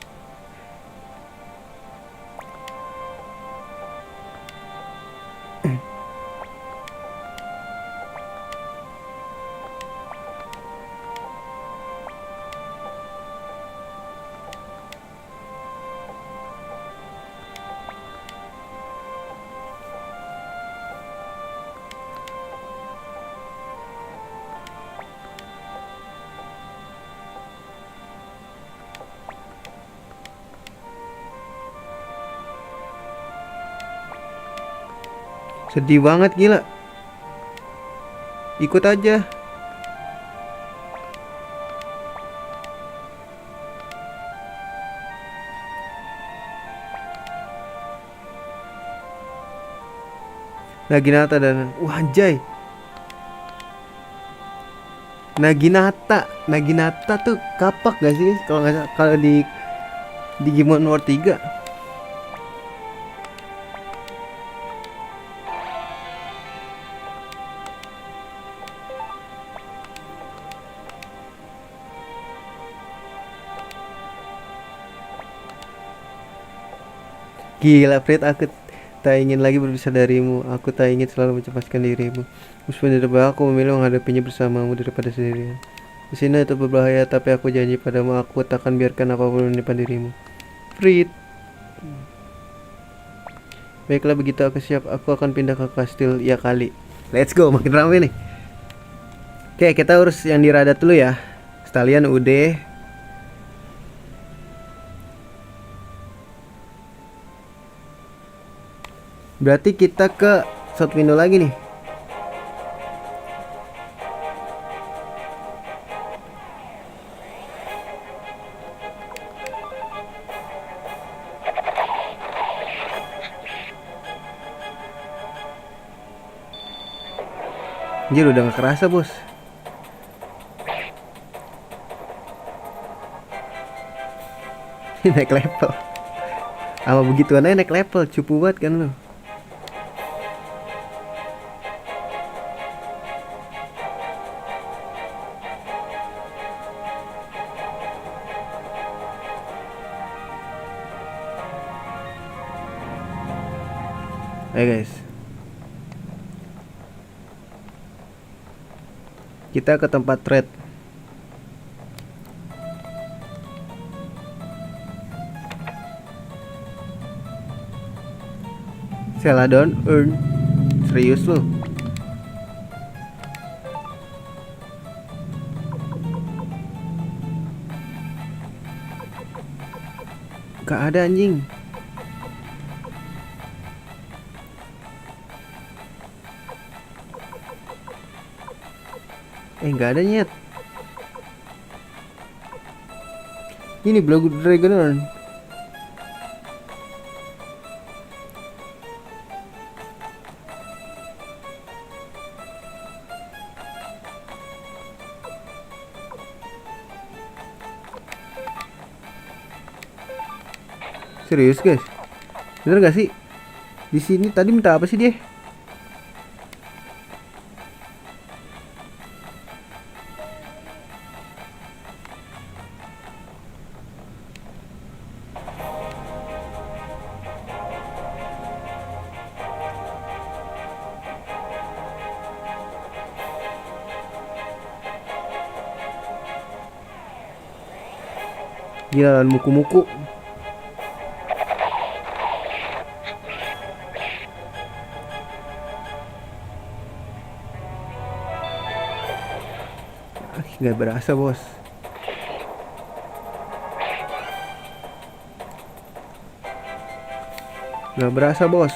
Sedih banget gila. Ikut aja. Naginata dan anjay. Naginata tuh kapak gak sih kalau nggak kalau di Digimon War 3. Gila Fred, aku tak ingin lagi berpisah darimu. Aku tak ingin selalu mencemaskan dirimu. Meskipun tidak aku memilih menghadapinya bersamamu daripada sendirian. Di sini itu berbahaya, tapi aku janji padamu aku takkan biarkan apapun menimpa dirimu. Fred. Baiklah begitu aku siap. Aku akan pindah ke kastil ya kali. Let's go, makin ramai nih. Oke, kita urus yang di Radat dulu ya. Sekalian udah. Berarti kita ke South Window lagi nih. Anjir udah gak kerasa bos. Naik level. Sama begituan aja naik level. Cupu banget kan lo. Ayo guys, kita ke tempat trade. Celadon earn. Serius lo? Gak ada anjing. Nggak ada nyet. Ini Blood Dragon Earn. Serius guys? Bener gak sih? Di sini tadi minta apa sih dia? Gila, muku-muku. Nggak berasa bos. Nggak berasa bos.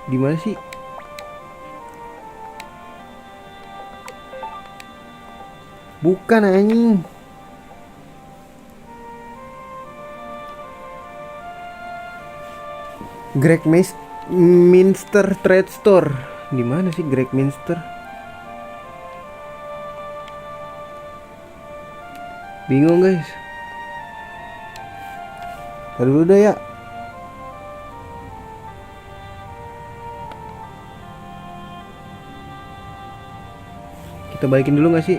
Gimana sih? Bukan anjing. Greg Minster Trade Store. Di mana sih Greg Minster? Bingung guys. Taruh dulu dah ya. Kita balikin dulu gak sih?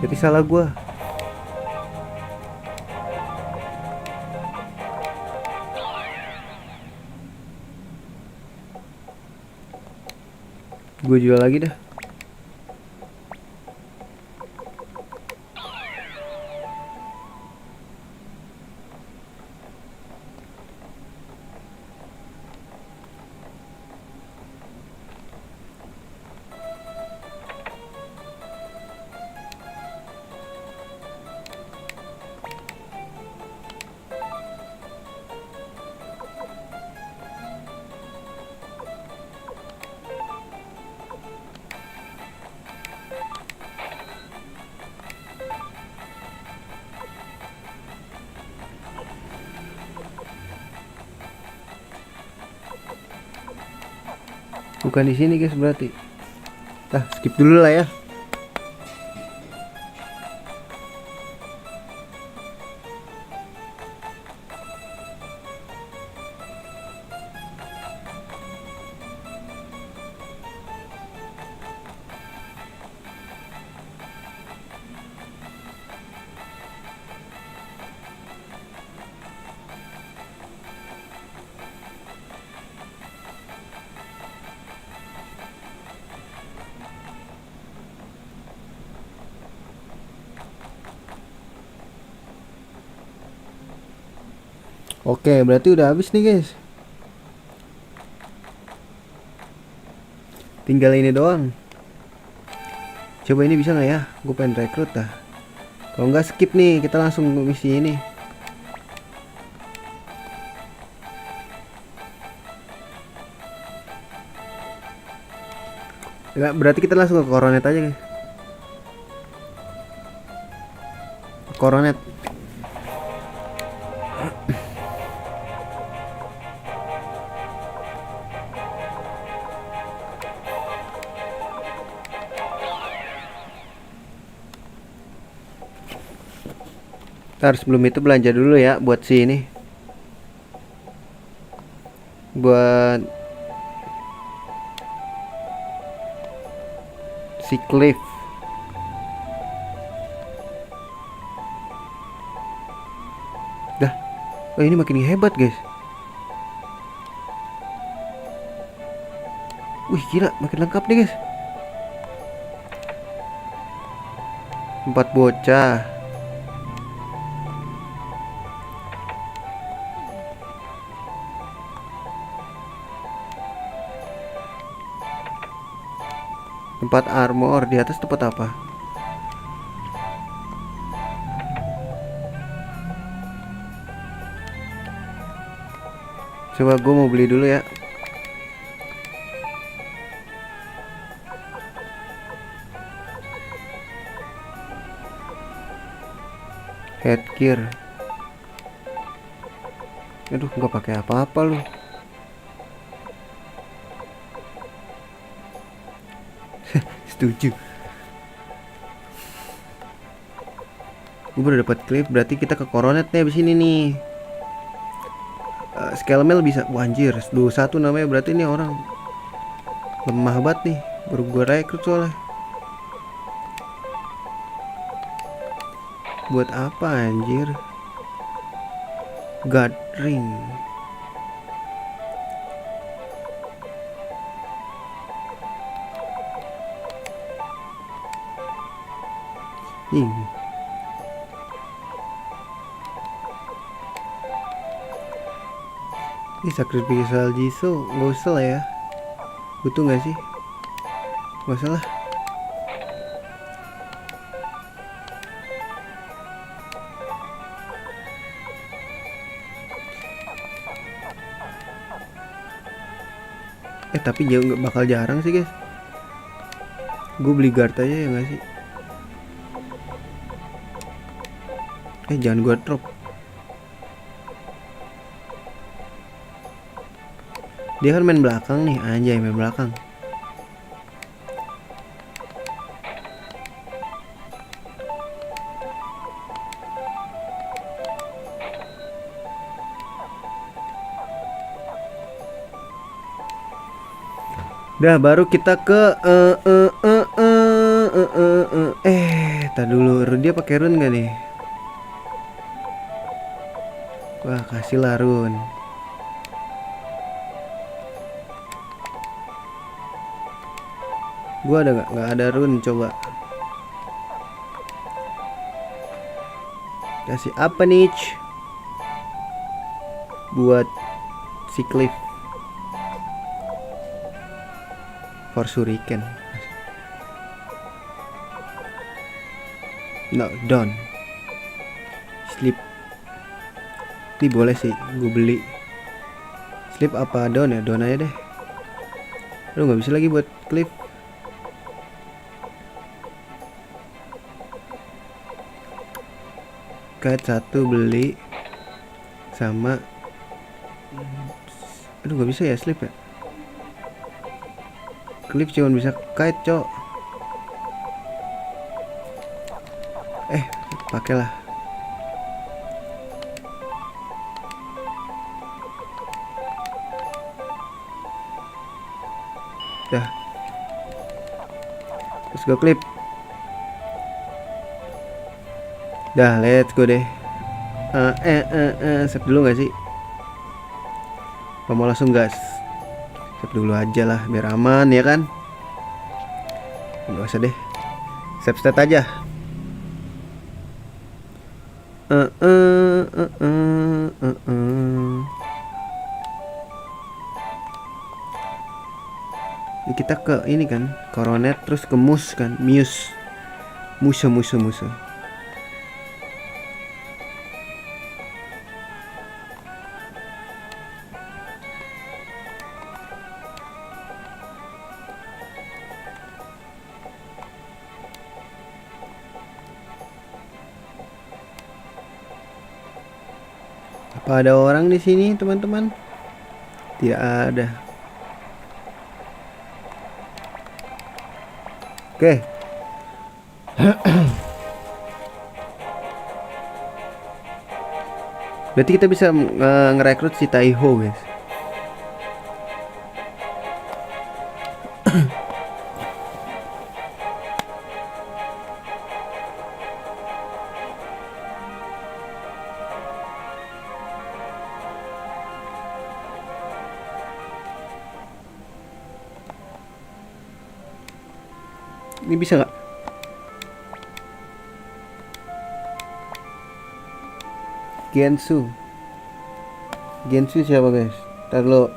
Jadi salah gua. Gue jual lagi dah. Bukan di sini guys berarti. Skip dulu lah ya. Oke, berarti udah habis nih guys. Tinggal ini doang. Coba ini bisa nggak ya? Gue pengen rekrut dah. Kalau nggak skip nih, kita langsung misi ini. Nggak, berarti kita langsung ke Coronet aja guys. Coronet. Ntar sebelum itu belanja dulu ya buat si ini. Buat si Cliff. Dah. Oh ini makin hebat guys. Wih gila, makin lengkap nih guys. 4 bocah. Tempat armor di atas tempat apa? Coba gue mau beli dulu ya. Headgear. Aduh, nggak pakai apa-apa loh. Setuju. Gue baru dapat clip, berarti kita ke Coronet nih abis ini nih. Scalemel bisa, wah anjir 21 namanya, berarti ini orang lemah banget nih. Baru gue rekrut soalnya. Buat apa anjir? Gathering. Ini sacrificial Jisoo nggak usah lah ya. Butuh nggak sih? Nggak usah lah. Tapi jauh nggak bakal jarang sih guys. Gue beli guard aja ya nggak sih? Jangan gue drop. Dia kan main belakang nih, anjay main belakang. Dah baru kita ke tar dulu, dia pakai rune gak nih? Wah, kasih lah rune. Gua ada nggak ada rune, coba. Kasih apa nih? Buat si Cliff. Force Hurricane. No, down. Sleep. Ini boleh sih, gue beli. Sleep apa down ya? Down aja deh. Lu nggak bisa lagi buat Cliff. Kite 1 beli sama. Aduh nggak bisa ya sleep ya. Cliff cuma bisa kite cok. Pakailah. Dah. Let's go Cliff. Dah, let's go deh. Save dulu nggak sih? Apa mau langsung gas? Save dulu aja lah, biar aman ya kan? Nggak usah deh. Save stat aja. Ini kita ke ini kan, Coronet terus ke Muse kan, Muse. Apa ada orang di sini, teman-teman? Tidak ada. Oke. Berarti kita bisa ngerekrut si Taiho, guys. Ini bisa nggak? Gensu siapa guys? Ntar lo.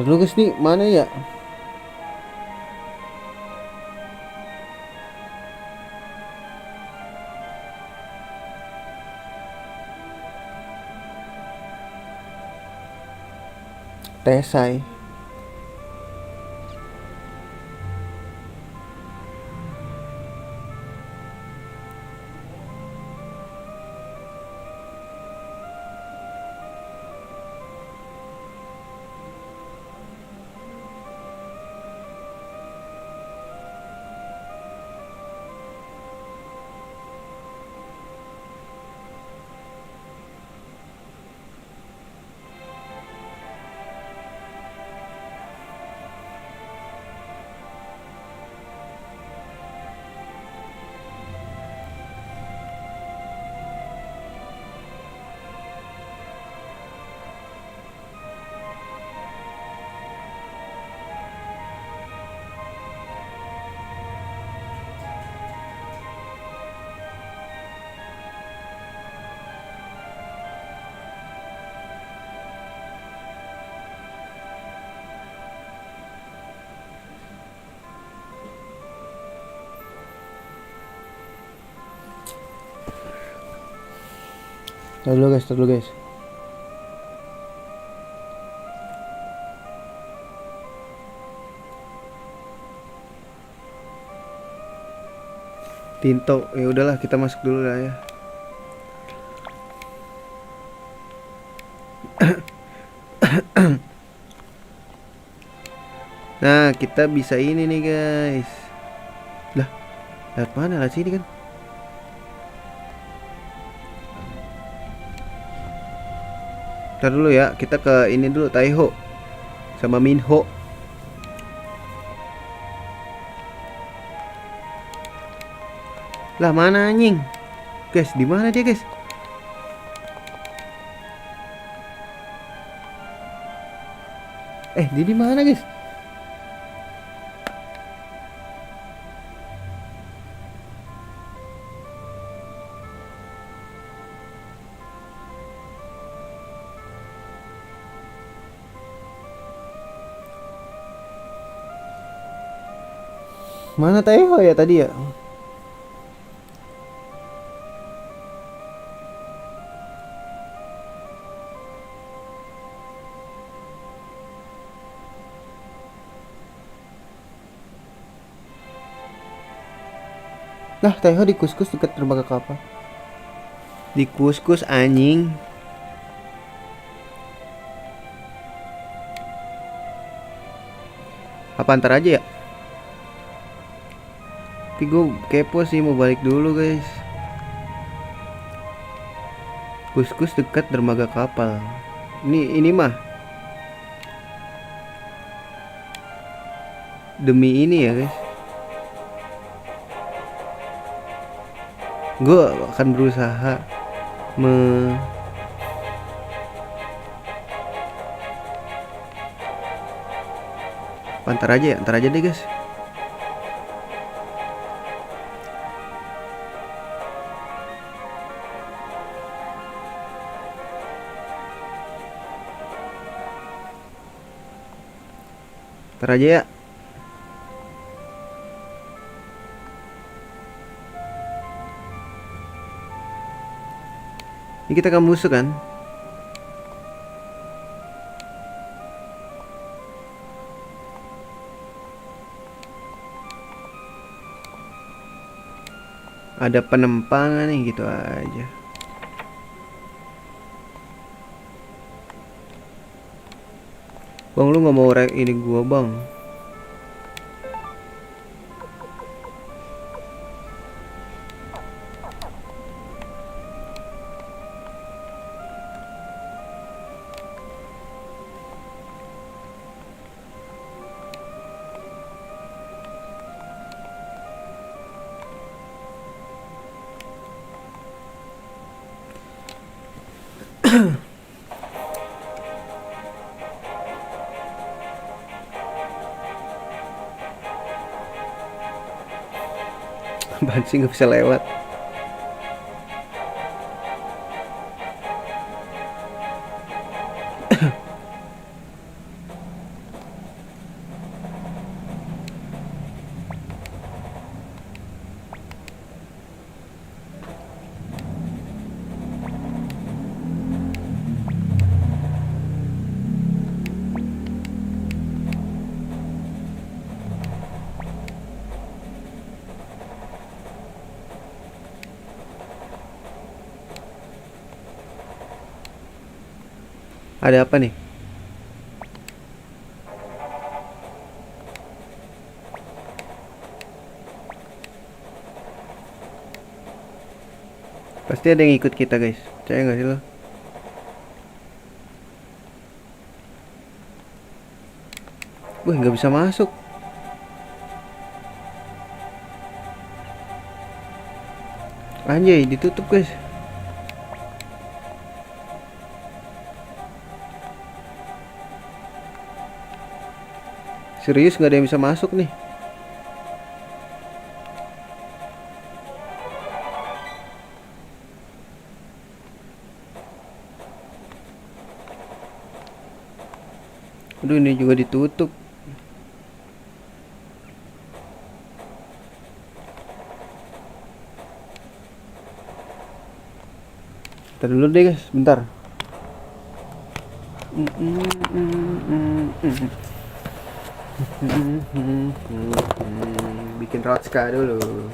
Lalu guys nih mana ya? Tesai. Tar dulu guys. Tinto, ya udahlah kita masuk dulu lah ya. Nah, kita bisa ini nih guys. Lah, lewat mana? Lewat sini kan? Ntar dulu ya, kita ke ini dulu, Taiho sama Minho. Lah mana anjing? Guys, di mana dia guys? Dia di mana guys? Mana Taiho ya tadi ya? Lah, Taiho di kuskus dekat dermaga kapal. Di kuskus anjing. Apa antar aja ya? Tapi gue kepo sih, mau balik dulu guys. Kuskus dekat dermaga kapal. Ini mah demi ini ya guys. Gue akan berusaha antar aja deh guys. Antar aja ya. Ini kita ke musuh kan? Ada penempangan nih gitu aja. Bang, lu nggak mau ini gua bang? Apaan sih nggak bisa lewat? Ada apa nih? Pasti ada yang ikut kita guys. Percaya nggak sih lo? Wih, nggak bisa masuk. Anjay, ditutup guys. Serius nggak ada yang bisa masuk nih. Aduh, ini juga ditutup. Ntar dulu deh guys, bentar. Bikin rotska dulu.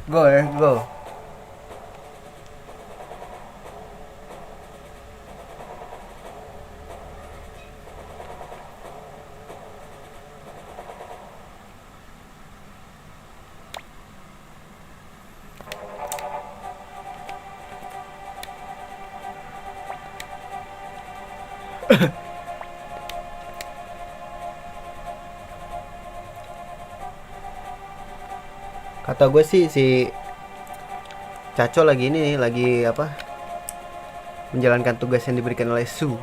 Go. Kata gue sih si Caco lagi ini nih, lagi apa? Menjalankan tugas yang diberikan oleh Su.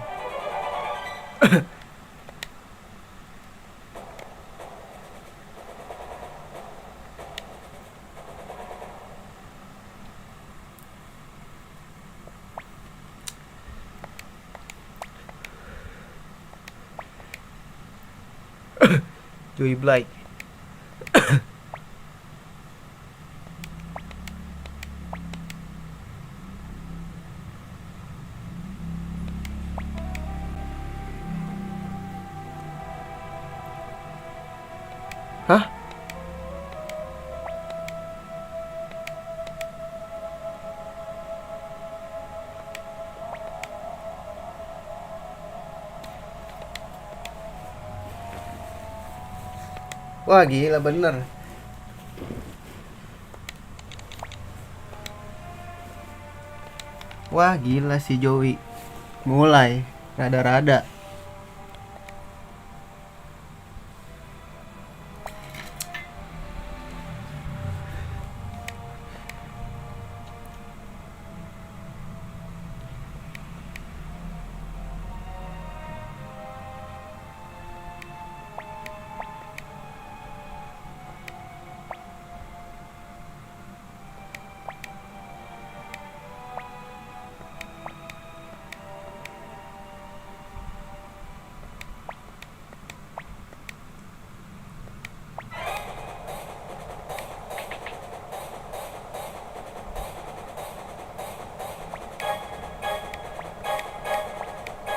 Joey Blight. Hah? Wah gila bener. Wah gila si Joey. Mulai rada-rada.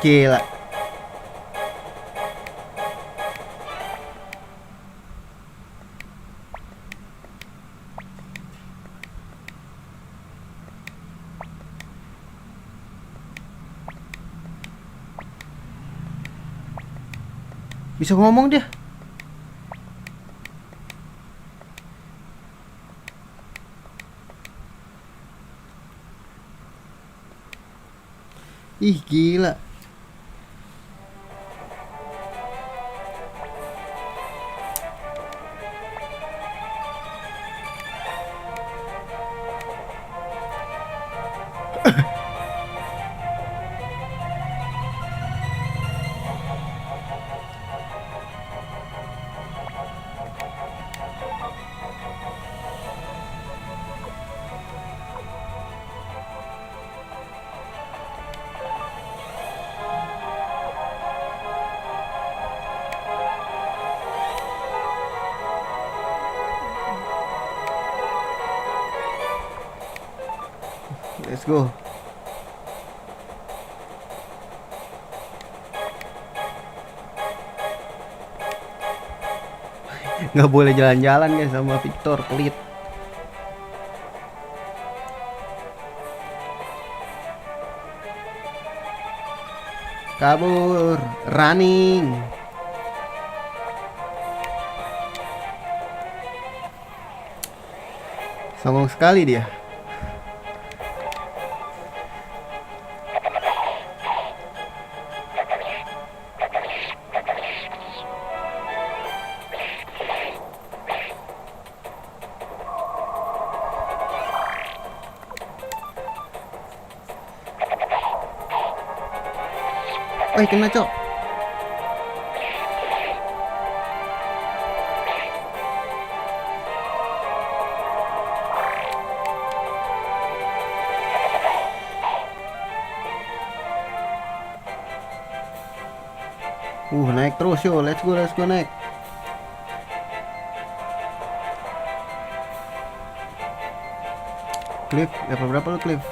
Gila. Bisa ngomong dia. Ih gila. Let's go. Nggak boleh jalan-jalan guys sama Victor, pelit. Kabur, running. Songong sekali dia. Kena cok. Naik terus yo, let's go naik. Cliff, level berapa lu Cliff?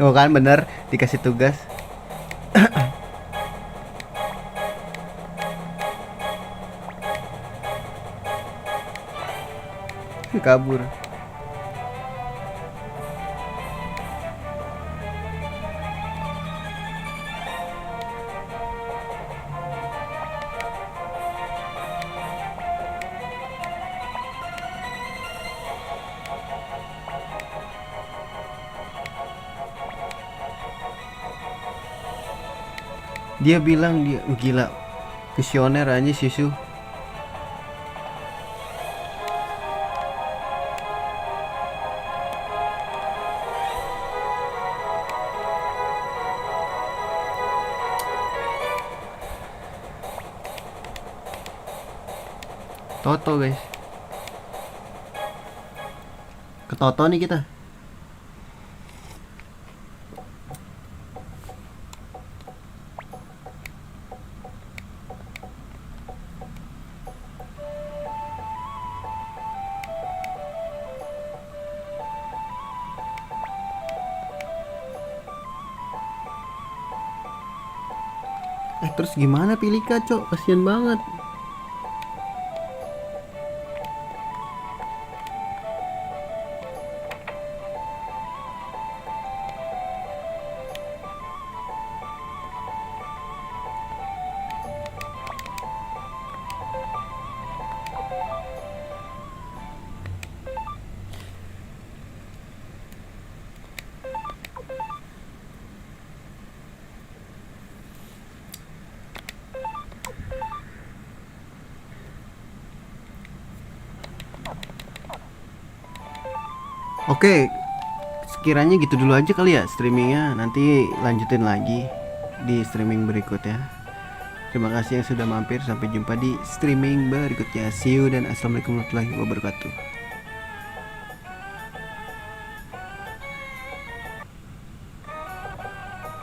Oh kan bener dikasih tugas. Kabur. Dia bilang dia gila, visioner aja Sisu. Toto guys, ketoto nih kita. Terus gimana Pilika cok, kasian banget. Oke, sekiranya gitu dulu aja kali ya streamingnya. Nanti lanjutin lagi di streaming berikutnya. Terima kasih yang sudah mampir. Sampai jumpa di streaming berikutnya. See you dan assalamualaikum warahmatullahi wabarakatuh.